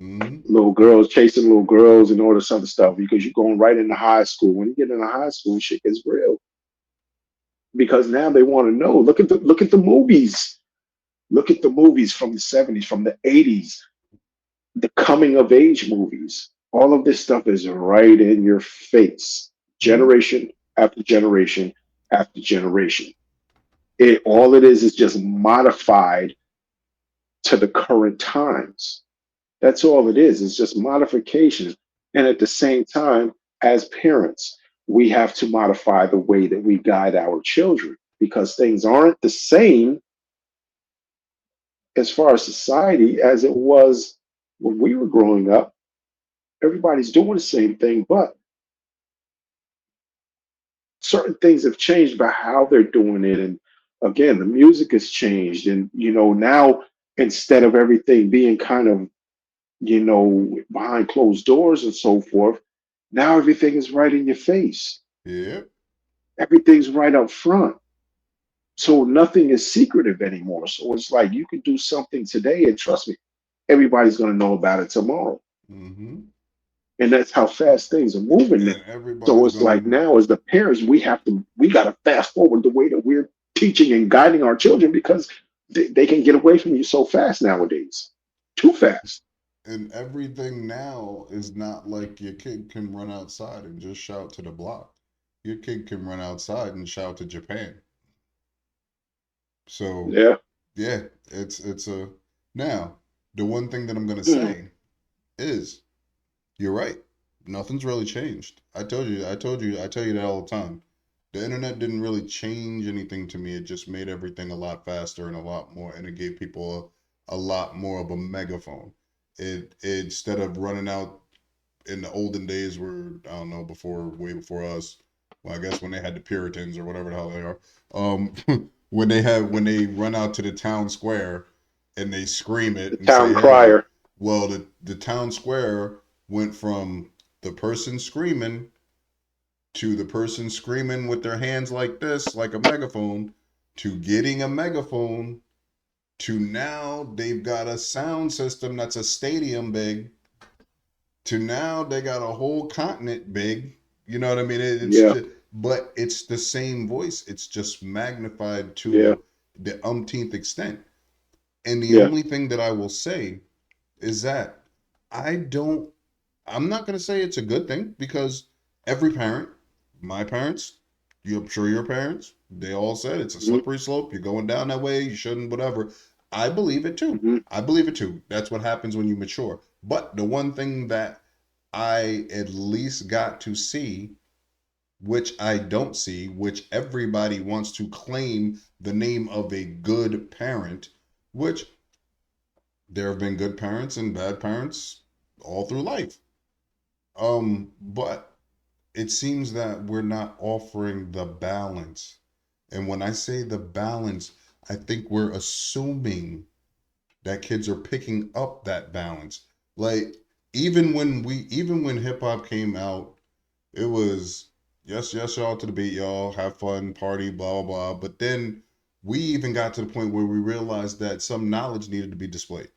Mm-hmm. little girls chasing little girls and all this other stuff because you're going right into high school. When you get into high school, shit gets real because now they want to know. Look at the movies. Look at the movies from the 70s, from the 80s, the coming of age movies. All of this stuff is right in your face, Mm-hmm. generation after generation after generation. All it is just modified to the current times. That's all it is. It's just modifications. And at the same time, as parents, we have to modify the way that we guide our children because things aren't the same as far as society as it was when we were growing up. Everybody's doing the same thing, but certain things have changed by how they're doing it. And again, the music has changed. And, now instead of everything being kind of, behind closed doors and so forth, now everything is right in your face. Yeah. Everything's right up front. So nothing is secretive anymore. So it's like you can do something today, and trust me, everybody's going to know about it tomorrow. Mm-hmm. And that's how fast things are moving now. And So everybody's it's like gonna. now, as the parents, we got to fast forward the way that we're teaching and guiding our children because they can get away from you so fast nowadays, too fast. And everything now is not like your kid can run outside and just shout to the block. Your kid can run outside and shout to Japan. So Yeah. yeah, it's a now the one thing that I'm gonna Mm. say is you're right. Nothing's really changed. I tell you that all the time. The internet didn't really change anything to me. It just made everything a lot faster and a lot more, and it gave people a lot more of a megaphone. It instead of running out in the olden days where I don't know way before us. Well, I guess when they had the Puritans or whatever the hell they are. When they run out to the town square and they scream The it and say, town "Hey," crier. well, the town square went from the person screaming to the person screaming with their hands like this, like a megaphone, to getting a megaphone, to now they've got a sound system that's a stadium big, to now they got a whole continent big. You know what I mean? It's Yeah. just, but it's the same voice. It's just magnified Yeah. to the umpteenth extent. And the Yeah. only thing that I will say is that I don't, I'm not going to say it's a good thing because every parent, my parents, I'm sure your parents, they all said it's a Hmm. slippery slope. You're going down that way. You shouldn't, whatever. I believe it too. Hmm. I believe it too. That's what happens when you mature. But the one thing that I at least got to see, which I don't see, which everybody wants to claim the name of a good parent, which there have been good parents and bad parents all through life. But it seems that we're not offering the balance. And when I say the balance, I think we're assuming that kids are picking up that balance. Like even when hip hop came out, it was yes, yes, y'all to the beat, y'all have fun, party, blah blah blah. But then we even got to the point where we realized that some knowledge needed to be displayed.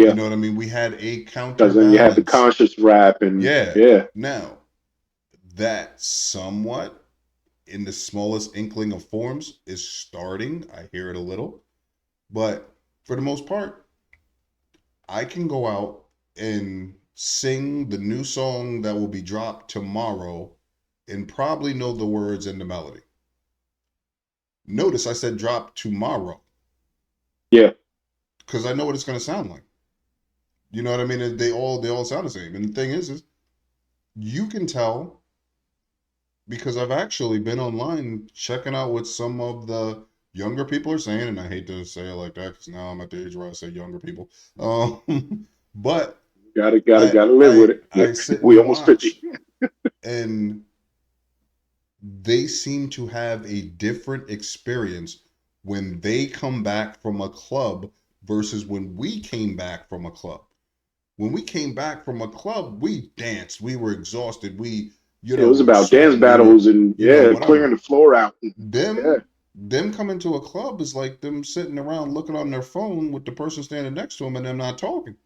You Yeah. know what I mean? We had a Because then you have the counterbalance. conscious rap and Yeah. yeah. Now that somewhat in the smallest inkling of forms is starting. I hear it a little, but for the most part, I can go out and sing the new song that will be dropped tomorrow and probably know the words and the melody. Notice I said drop tomorrow Yeah. because I know what it's going to sound like. You know what I mean? They all sound the same. And the thing is you can tell because I've actually been online checking out what some of the younger people are saying, and I hate to say it like that because now I'm at the age where I say younger people. But I Gotta live with I it. I sit We and almost 50. watch, and they seem to have a different experience when they come back from a club versus when we came back from a club. When we came back from a club, we danced, we were exhausted, we, It was were about dance sweating, we were, battles and whatever. clearing the floor out. Yeah, Them coming to a club is like them sitting around looking on their phone with the person standing next to them and them not talking.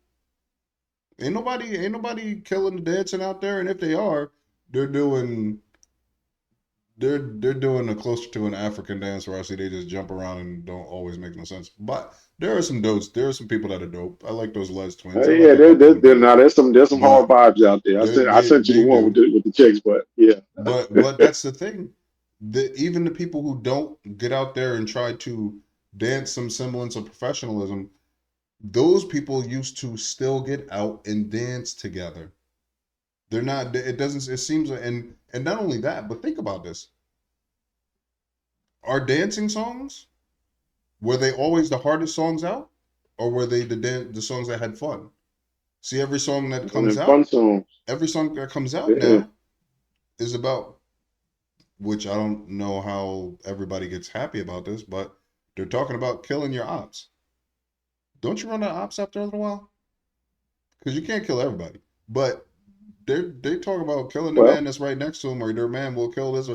Ain't nobody killing the dancing out there, and if they are, they're doing they're doing a closer to an African dance where I see they just jump around and don't always make no sense. But there are some dopes. There are some people that are dope. I like those Les twins. I like yeah. a couple of them They're brothers. now there's some hard But vibes out there. they I they sent you the they one with do. the chicks, but yeah, But that's the thing. Even the people who don't get out there and try to dance some semblance of professionalism, those people used to still get out and dance together. They're not. It doesn't. It seems. And not only that, but think about this. Our dancing songs, were they always the hardest songs out, or were they the songs that had fun? See, and then fun songs. every song that comes out Yeah, now is about, which I don't know how everybody gets happy about this, but they're talking about killing your ops. Don't you run out of ops after a little while? Because you can't kill everybody. But they talk about killing the well, man that's right next to him, or their man will kill this.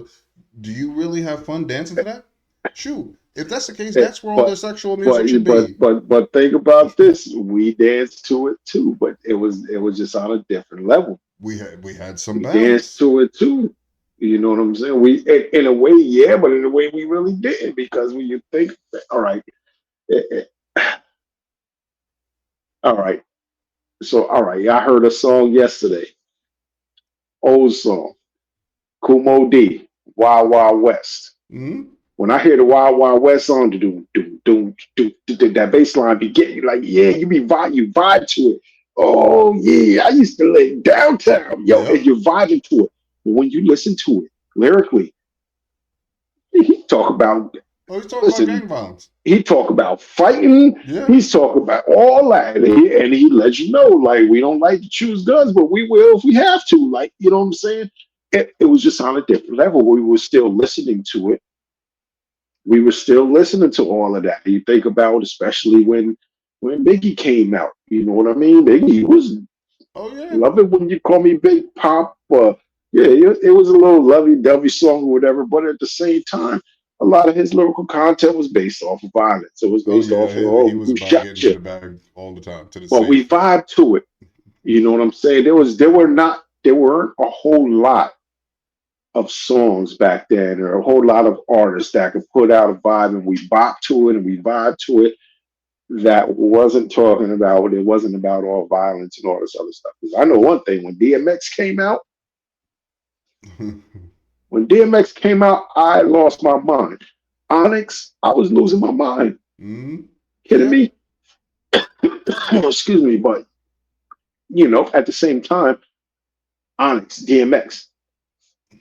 Do you really have fun dancing to that? Shoot, if that's the case, eh, that's where all but their sexual music should be. but think about this. We danced to it too, but it was just on a different level. We had some We danced balance. to it too. You know what I'm saying? We in a way, yeah, but in a way we really didn't because when you think, all right, eh, all right, so all right, I heard a song yesterday, old song, Kumo D, Wild Wild West. Hmm. When I hear the Wild Wild West song, that bass line be getting you like, yeah, you vibe to it. Oh yeah, I used to live downtown, yo, and Yep. you're vibing to it. But when you listen to it lyrically, he talk about Oh, he's talking about listen, gang violence. he talk about fighting. Yeah. He's talking about all that, and he lets you know, like, we don't like to choose guns, but we will if we have to. Like, you know what I'm saying? It was just on a different level. We were still listening to it. We were still listening to all of that. You think about, especially when Biggie came out. You know what I mean? Biggie was Oh yeah. love it when you call me Big Pop. Yeah, it was a little lovey-dovey song or whatever, but at the same time, a lot of his lyrical content was based off of violence. It was Oh based yeah. off of, He oh, was who about shot getting to you? the bag all the time, to the But we safe. vibe to it. You know what I'm saying? There weren't a whole lot of songs back then, or a whole lot of artists that could put out a vibe and we bop to it and we vibe to it that wasn't talking about it wasn't about all violence and all this other stuff. Because I know one thing, when DMX came out, I lost my mind. Onyx, I was losing my mind. Hmm. Kidding Yeah. me? Excuse me, but at the same time, Onyx, DMX,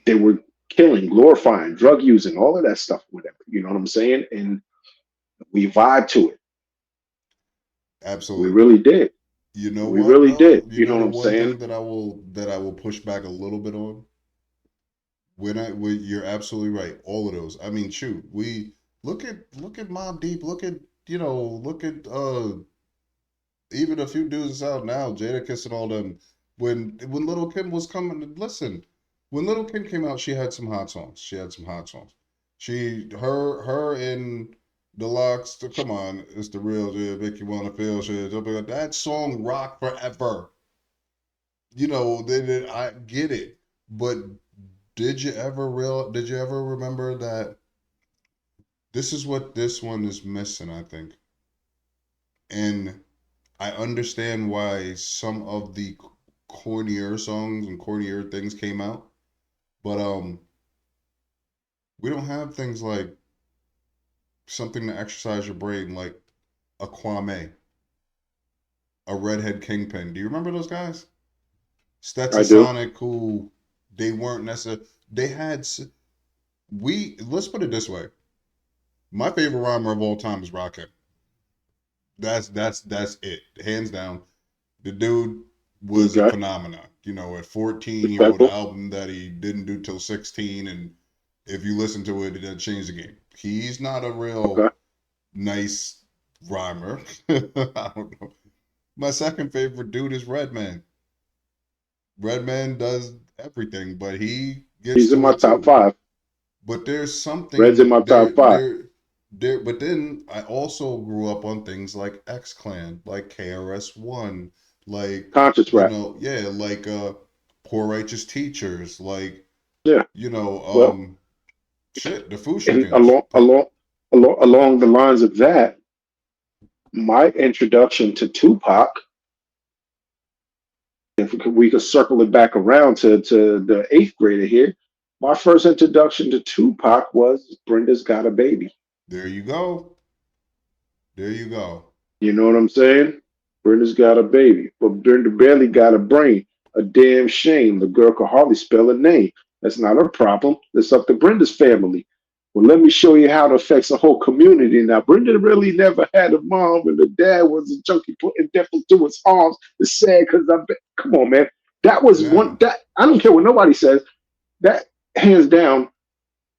they were killing, glorifying, drug using, all of that stuff, whatever. You know what I'm saying? And we vibe to it. We Absolutely. really did. You know We what really though? did. You You know know what the I'm one saying? thing that I will push back a little bit on. You're absolutely right. All of those. I mean, shoot, we look at Mob Deep. Look at even a few dudes that's out now, Jadakiss and all them. When Little Kim was coming, listen, when Little Kim came out, she had some hot songs. She had some hot songs. Her and Deluxe. Come on, it's the real shit. Make you wanna feel shit. That song rock forever. I get it, but Did you ever remember that this is what this one is missing? I think, and I understand why some of the cornier songs and cornier things came out, but we don't have things like something to exercise your brain, like a Kwame. a redhead kingpin. Do you remember those guys? I do. Stetsasonic, who they weren't necessarily. They had we. Let's put it this way. My favorite rhymer of all time is Rakim. That's it, hands down. The dude was a Okay. phenomenon. You know, at 14, he wrote an Respectful. album that he didn't do till 16, and if you listen to it, it changed the game. He's not a real Okay. nice rhymer. I don't know. My second favorite dude is Redman. Redman does everything, but he gets He's in to my it top too. five. But there's Red's in something my top five. there. But then I also grew up on things like X Clan, like KRS One, like Conscious rap. yeah, like Poor Righteous Teachers, like Yeah. you know, Well, shit, the and Fushigans. along the lines of that, my introduction to Tupac, if we could circle it back around to the eighth grader here, my first introduction to Tupac was Brenda's Got a Baby. There you go. There you go. You know what I'm saying? Brenda's got a baby, but Brenda barely got a brain. A damn shame. The girl could hardly spell a name. That's not her problem. That's up to Brenda's family. Well, let me show you how it affects the whole community. Now, Brenda really never had a mom, and the dad was a junkie putting death into his arms. It's sad because I bet. Come on, man. That was one. Now, That I don't care what nobody says. That hands down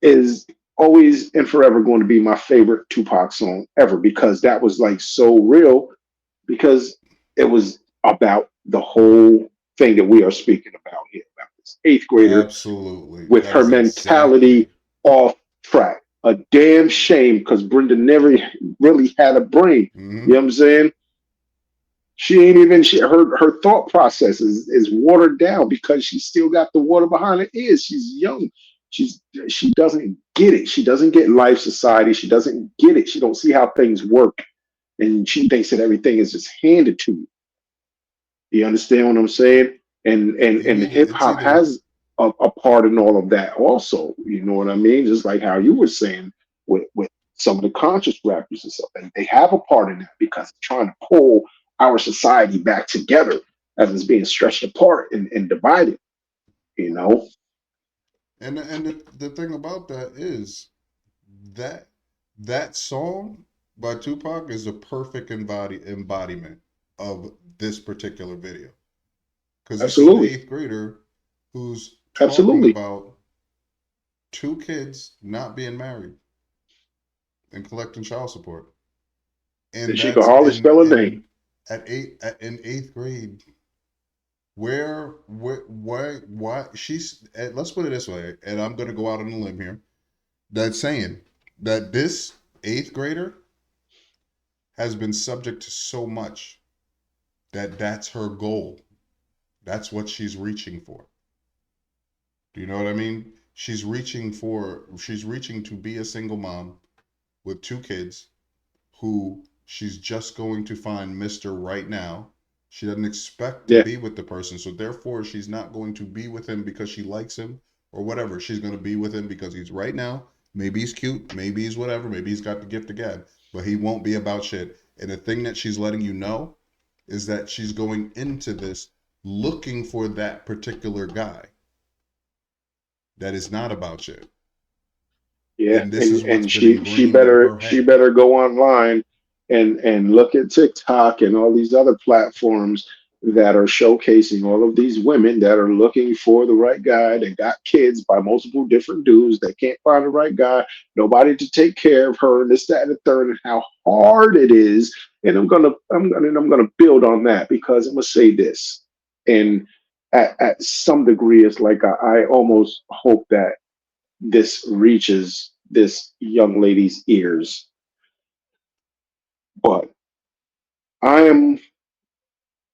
is always and forever going to be my favorite Tupac song ever because that was like so real because it was about the whole thing that we are speaking about here about this eighth grader absolutely. with That her is mentality exactly. off track. A damn shame because Brenda never really had a brain. You know what Hmm. I'm saying? She ain't even her thought process is watered down because she still got the water behind her ears. She's young. She's she doesn't get it. She doesn't get life society. She doesn't get it. She don't see how things work. And she thinks that everything is just handed to you. You understand what I'm saying? And hip It's hop either has a part in all of that also. You know what I mean? Just like how you were saying with some of the conscious rappers and stuff. They have a part in that because they're trying to pull our society back together as it's being stretched apart and divided, you know? and the thing about that is that that song by Tupac is a perfect embodiment of this particular video. Because this is an Absolutely. eighth grader who's talking Absolutely. about two kids not being married and collecting child support. And And she could that's hardly spell a name. in eighth grade, where why she's let's put it this way, and I'm gonna go out on a limb here. That's saying that this eighth grader has been subject to so much that that's her goal. That's what she's reaching for. Do you know what I mean? She's reaching to be a single mom with two kids who she's just going to find Mr. right now. She doesn't expect to Yeah. be with the person, so therefore she's not going to be with him because she likes him or whatever. She's going to be with him because he's right now. Maybe he's cute, maybe he's whatever, maybe he's got the gift of gab, but he won't be about shit. And the thing that she's letting you know is that she's going into this looking for that particular guy that is not about shit. Yeah, And this is what's and been she ingrained in better her she head. better go online and look at TikTok and all these other platforms that are showcasing all of these women that are looking for the right guy that got kids by multiple different dudes that can't find the right guy, nobody to take care of her, and this, that, and the third, and how hard it is. And I'm gonna build on that because I'm gonna say this. And at some degree, it's like I almost hope that this reaches this young lady's ears. But I am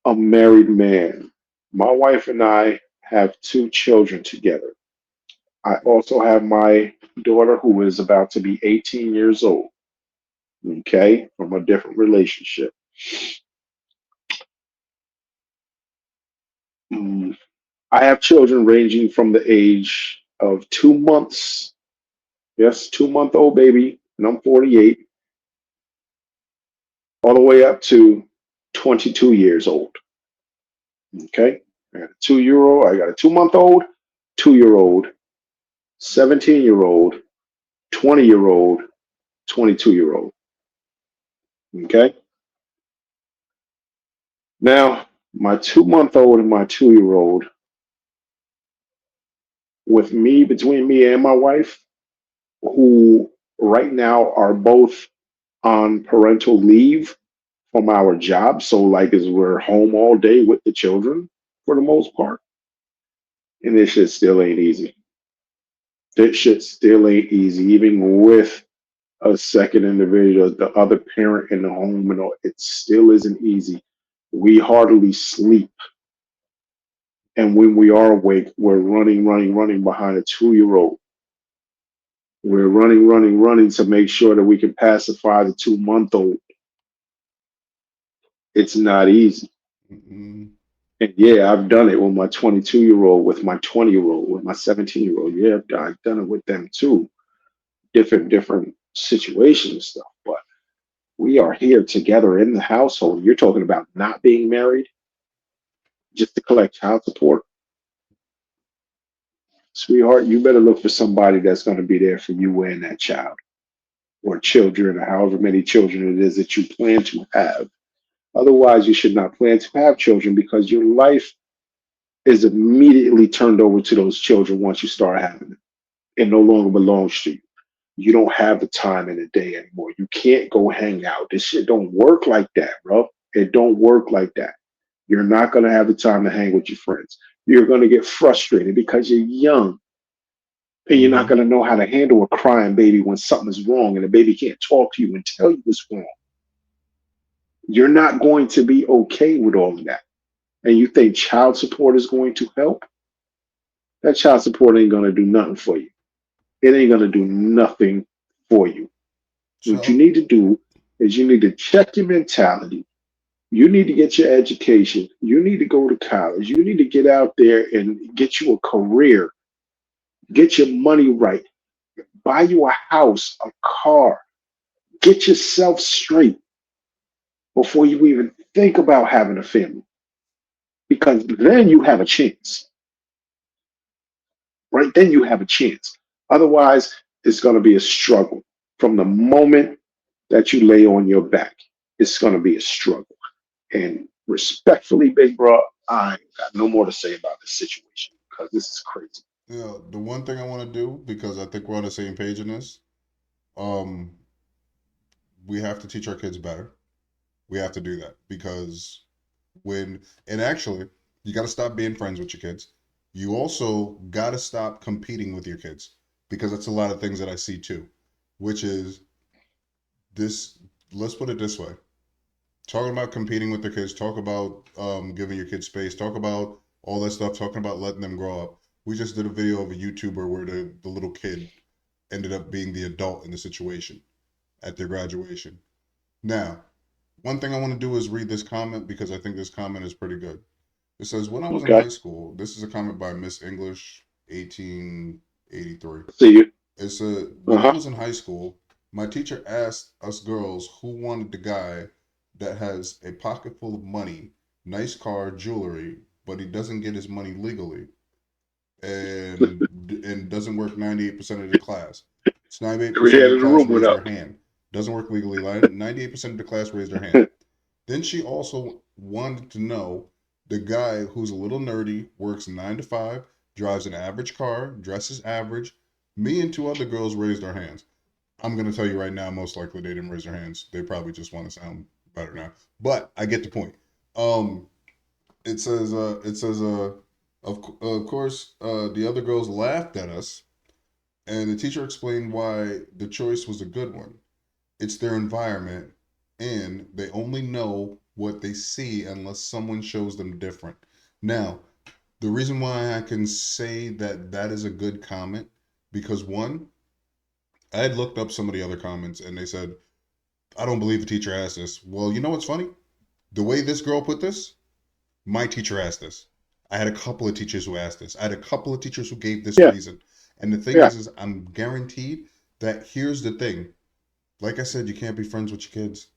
a married man. My wife and I have two children together. I also have my daughter who is about to be 18 years old, okay, from a different relationship. Mm, I have children ranging from the age of 2 months, yes, 2 month old baby, and I'm 48, all the way up to 22 years old. Okay. I got a 2 year old. I got a 2 month old, 2 year old, 17-year old, 20-year old, 22-year old. Okay. Now, my 2 month old and my 2 year old, with me, between me and my wife, who right now are both on parental leave from our job. So, like, as we're home all day with the children for the most part. And this shit still ain't easy. This shit still ain't easy, even with a second individual, the other parent in the home, and all, it still isn't easy. We hardly sleep. And when we are awake, we're running, running, running behind a 2 year old. We're running, running, running to make sure that we can pacify the 2 month old. It's not easy. Mm-mm. And yeah, I've done it with my 22-year old, with my 20-year old, with my 17-year old. Yeah, I've done it with them too. Different situations and stuff. But we are here together in the household. You're talking about not being married just to collect child support. Sweetheart, you better look for somebody that's going to be there for you and that child, or children, or however many children it is that you plan to have. Otherwise, you should not plan to have children, because your life is immediately turned over to those children once you start having it. It no longer belongs to you. You don't have the time in the day anymore. You can't go hang out. This shit don't work like that, bro. It don't work like that. You're not going to have the time to hang with your friends. You're going to get frustrated because you're young, and you're not Mm-hmm. going to know how to handle a crying baby when something is wrong and the baby can't talk to you and tell you what's wrong. You're not going to be okay with all of that. And you think child support is going to help? That child support ain't going to do nothing for you. It ain't going to do nothing for you. What you So, need to do is you need to check your mentality. You need to get your education. You need to go to college. You need to get out there and get you a career, get your money right, buy you a house, a car, get yourself straight before you even think about having a family. Because then you have a chance, right? Then you have a chance. Otherwise, it's going to be a struggle. From the moment that you lay on your back, it's going to be a struggle. And respectfully, big bro, I ain't got no more to say about this situation, because this is crazy. the one thing I want to do, because I think we're on the same page in this, um, we have to teach our kids better. We have to do that because and actually, you got to stop being friends with your kids. You also got to stop competing with your kids, because that's a lot of things that I see too, which is this. Let's put it this way: talking about competing with the kids, talk about giving your kids space, talk about all that stuff, talking about letting them grow up. We just did a video of a YouTuber where the little kid ended up being the adult in the situation at their graduation. Now, one thing I want to do is read this comment, because I think this comment is pretty good. It says, when I was in Okay. high school, this is a comment by Miss English 1883. See you. It said, Uh when I huh. was in high school, my teacher asked us girls who wanted the guy that has a pocket full of money, nice car, jewelry, but he doesn't get his money legally and doesn't work 98% of the class. It's Every 98% of head the in the class room went raised up. their hand. Doesn't work legally. 98% of the class raised their hand. Then she also wanted to know the guy who's a little nerdy, works 9 to 5, drives an average car, dresses average. Me and two other girls raised our hands. I'm gonna tell you right now, most likely they didn't raise their hands. They probably just want to sound better now. But I get the point. Um, of course, the other girls laughed at us, and the teacher explained why the choice was a good one. It's their environment, and they only know what they see unless someone shows them different. Now, the reason why I can say that that is a good comment, because one, I had looked up some of the other comments, and they said, I don't believe the teacher asked this. Well, you know what's funny? The way this girl put this, my teacher asked this. I had a couple of teachers who asked this. I had a couple of teachers who gave this Yeah. reason. And the thing Yeah. is I'm guaranteed that here's the thing. Like I said, you can't be friends with your kids.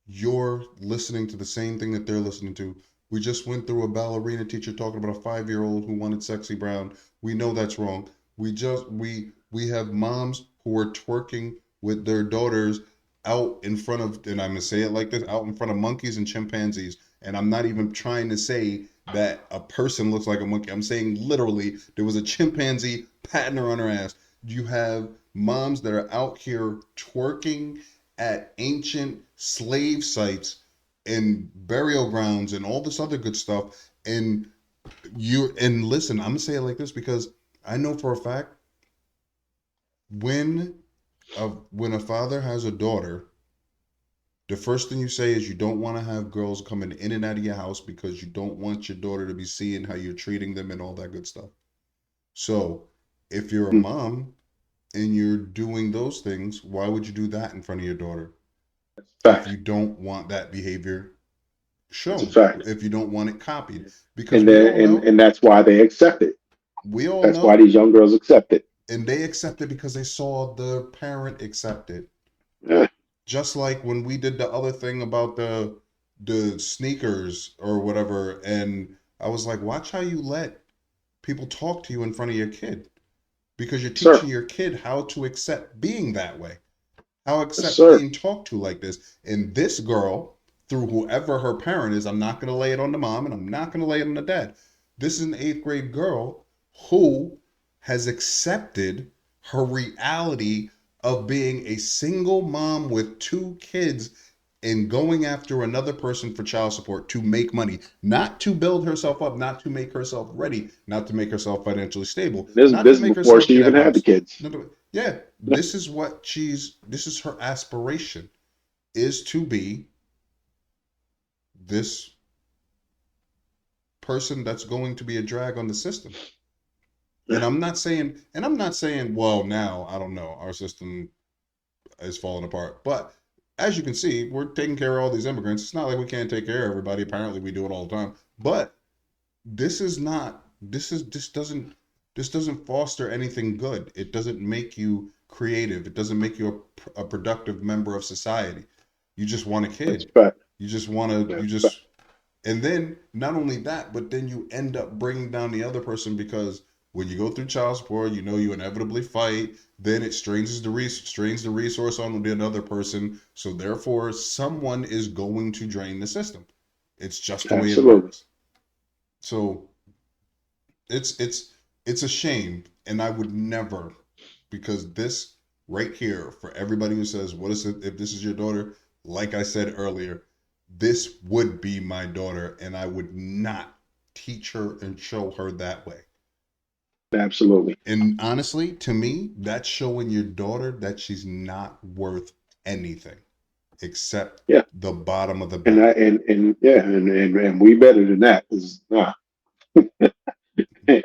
you're listening to the same thing that they're listening to. We just went through a ballerina teacher talking about a 5-year-old who wanted sexy brown. We know that's wrong. We have moms who are twerking with their daughters out in front of, and I'm gonna say it like this, out in front of monkeys and chimpanzees. And I'm not even trying to say that a person looks like a monkey. I'm saying literally there was a chimpanzee patting her on her ass. You have moms that are out here twerking at ancient slave sites and burial grounds and all this other good stuff. And listen, I'm gonna say it like this because I know for a fact when when a father has a daughter, the first thing you say is you don't want to have girls coming in and out of your house because you don't want your daughter to be seeing how you're treating them and all that good stuff. So if you're a Mm, mom and you're doing those things, why would you do that in front of your daughter? If fact. you don't want that behavior It's a shown, fact. if you don't want it copied, because And we then all know, and that's why they accept it. we all That's why know, these young girls accept it. and they accept it because they saw the parent accept it. Eh, Just like when we did the other thing about the sneakers or whatever, and I was like, watch how you let people talk to you in front of your kid because you're sir. teaching your kid how to accept being that way. How Yes, accept sir. being talked to like this. And this girl, through whoever her parent is, I'm not going to lay it on the mom and I'm not going to lay it on the dad. This is an 8th grade girl who has accepted her reality of being a single mom with 2 kids and going after another person for child support to make money, not to build herself up, not to make herself ready, not to make herself financially stable, not to This is make before herself she get a even had the house. kids. Yeah, this is her aspiration is to be this person that's going to be a drag on the system. And I'm not saying, well, now, I don't know, our system is falling apart. But as you can see, we're taking care of all these immigrants. It's not like we can't take care of everybody. Apparently we do it all the time. But this is not this doesn't foster anything good. It doesn't make you creative. It doesn't make you a productive member of society. You just want a That's kid. a fact. You That's a fact. just And then not only that, but then you end up bringing down the other person because when you go through child support, you know you inevitably fight. Then it strains the resource on the other person. So therefore, someone is going to drain the system. It's just the way it Absolutely. works. So it's it's it's a shame, and I would never, because this right here for everybody who says, "What is it if this is your daughter?" Like I said earlier, this would be my daughter, and I would not teach her and show her that way. Absolutely. And honestly, to me, that's showing your daughter that she's not worth anything except Yeah. the bottom of the And I barrel. and yeah, and we better than that. 'Cause, nah,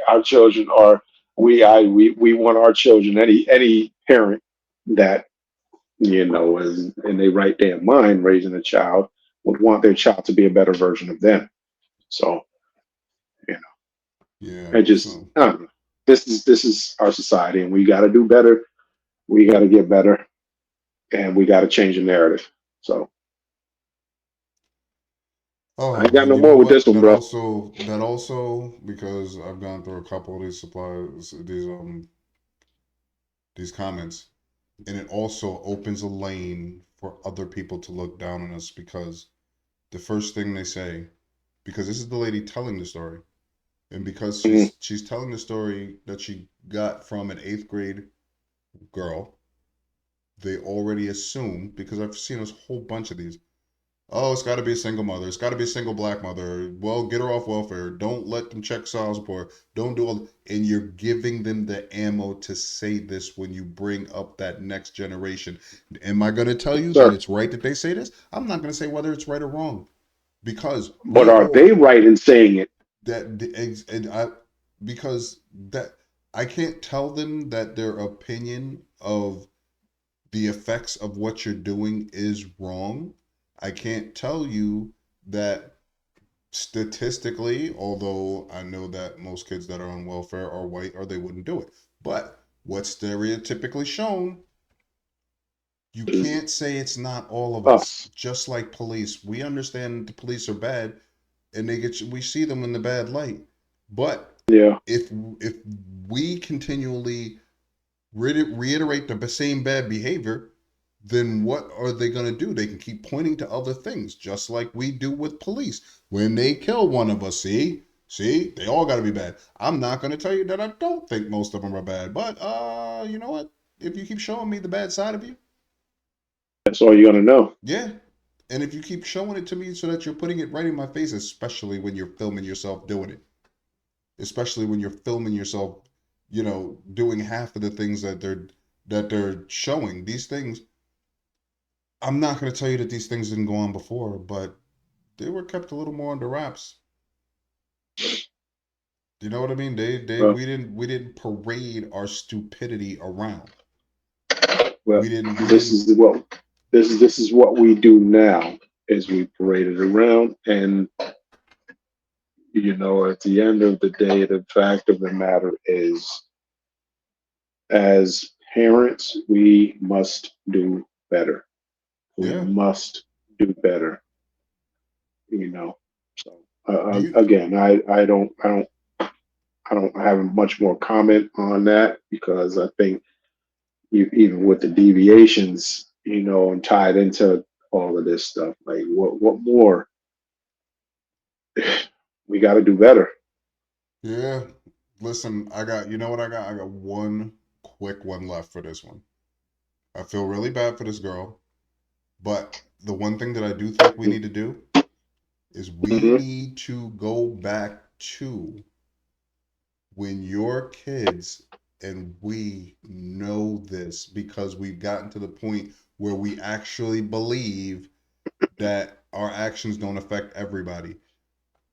our children are we want our children, any parent that is in their right damn mind raising a child would want their child to be a better version of them. So, you Yeah. know, I just So, I don't know. This is our society and we gotta do better. We gotta get better and we gotta change the narrative. So I ain't oh, got and no you know more with this what? one, bro. That also because I've gone through a couple of these supplies, these comments, and it also opens a lane for other people to look down on us because the first thing they say, because this is the lady telling the story, and because Mhm. she's telling the story that she got from an 8th grade girl, they already assume, because I've seen a whole bunch of these. Oh, it's got to be a single mother. It's got to be a single black mother. Well, get her off welfare. Don't let them check child support. Don't do all. And you're giving them the ammo to say this when you bring up that next generation. Am I going to tell you that Sir. it's right that they say this? I'm not going to say whether it's right or wrong because But we are they all right in saying it? that and I because that I can't tell them that their opinion of the effects of what you're doing is wrong. I can't tell you that statistically, although I know that most kids that are on welfare are white or they wouldn't do it. But what's stereotypically shown You Is can't say it's not all of us. us. Just like police, we understand the police are bad, and we see them in the bad light. But Yeah. if if we continually reiterate the same bad behavior, then what are they going to do? They can keep pointing to other things, just like we do with police. When they kill one of us, see, they all got to be bad. I'm not going to tell you that I don't think most of them are bad, but you know what? If you keep showing me the bad side of you, That's all you're gonna know. yeah. And if you keep showing it to me so that you're putting it right in my face, especially when you're filming yourself doing it, especially when you're filming yourself, doing half of the things that they're showing. These things, I'm not going to tell you that these things didn't go on before, but they were kept a little more under wraps. You know what I mean? They Well, we didn't parade our stupidity around. well, We didn't we this didn't is what this is what we do now. Is we parade it around, and at the end of the day, the fact of the matter is, as parents, we must do better. We yeah. must do better. So Do you again, I don't have much more comment on that because I think even with the deviations, and tied into all of this stuff, like what more we got to do better. yeah. Listen, you know what I got? I got one quick one left for this one. I feel really bad for this girl, but the one thing that I do think we need to do is we Hmm. need to go back to when your kids, and we know this because we've gotten to the point where we actually believe that our actions don't affect everybody.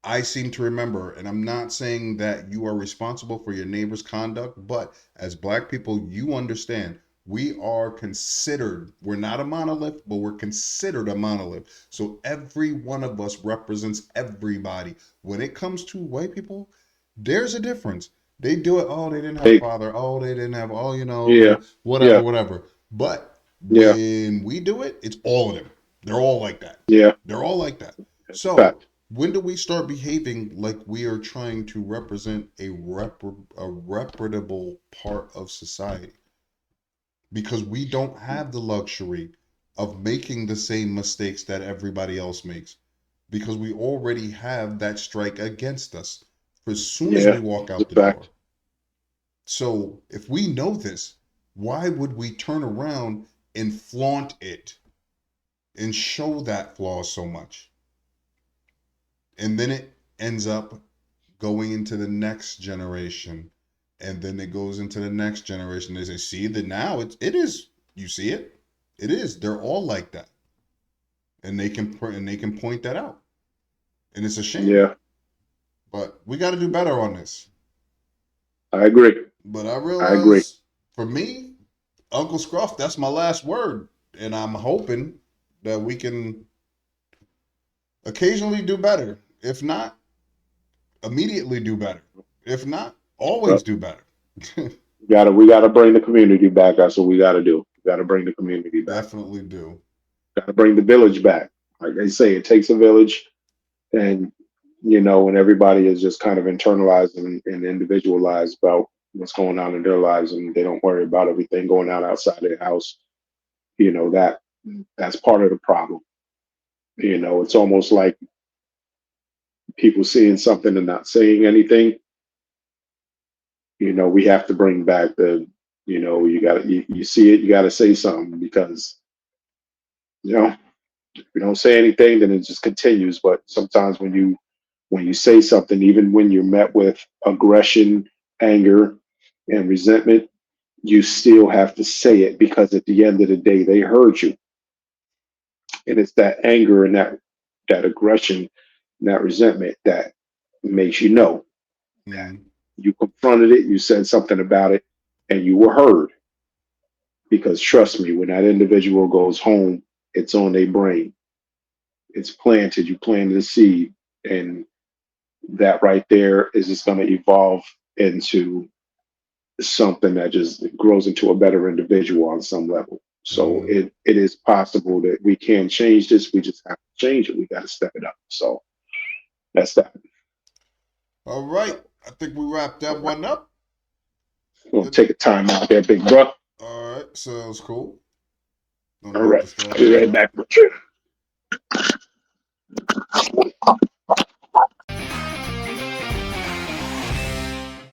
I seem to remember, and I'm not saying that you are responsible for your neighbor's conduct, but as black people, you understand we are considered, we're not a monolith, but we're considered a monolith. So every one of us represents everybody. When it comes to white people, there's a difference. They do it, oh, they didn't have a Hey, father, oh, they didn't have, oh, yeah, whatever, yeah, whatever. But yeah, when we do it, it's all of them. They're all like that. yeah. They're all like that. That's a So fact. when do we start behaving like we are trying to represent a reputable part of society? Because we don't have the luxury of making the same mistakes that everybody else makes. Because we already have that strike against us as soon as we Yeah, walk it's out a the door. fact. So if we know this, why would we turn around and flaunt it and show that flaw so much? And then it ends up going into the next generation, and then it goes into the next generation. They say, see that now it is, you see it is, they're all like that, and they can point that out, and it's a shame, Yeah, but we got to do better on this. I agree. But I I agree. realize, for me, Uncle Scruff, that's my last word, and I'm hoping that we can occasionally do better. If not, immediately do better. If not, always Well, do better. we gotta bring the community back. That's what we gotta do. We gotta bring the community back. Definitely do. Gotta bring the village back. Like they say, it takes a village, and when everybody is just kind of internalized and individualized about what's going on in their lives, and they don't worry about everything going on outside their house. That's part of the problem. It's almost like people seeing something and not saying anything. We have to bring back you see it, you gotta say something because if you don't say anything, then it just continues. But sometimes when you say something, even when you're met with aggression, anger, and resentment, you still have to say it because at the end of the day, they heard you. And it's that anger and that aggression and that resentment that makes you know that Mm. you confronted it, you said something about it, and you were heard. Because trust me, when that individual goes home, it's on their brain. It's planted. You planted a seed, and that right there is just going to evolve into something that just grows into a better individual on some level. So Mm-hmm. it is possible that we can change this. We just have to change it. We got to step it up. So that's that. All right. I think we wrapped All that right. one up. We'll take a time out there, big bro. All right. Sounds cool. I'm All gonna hit right. the stop Be right button. back with you.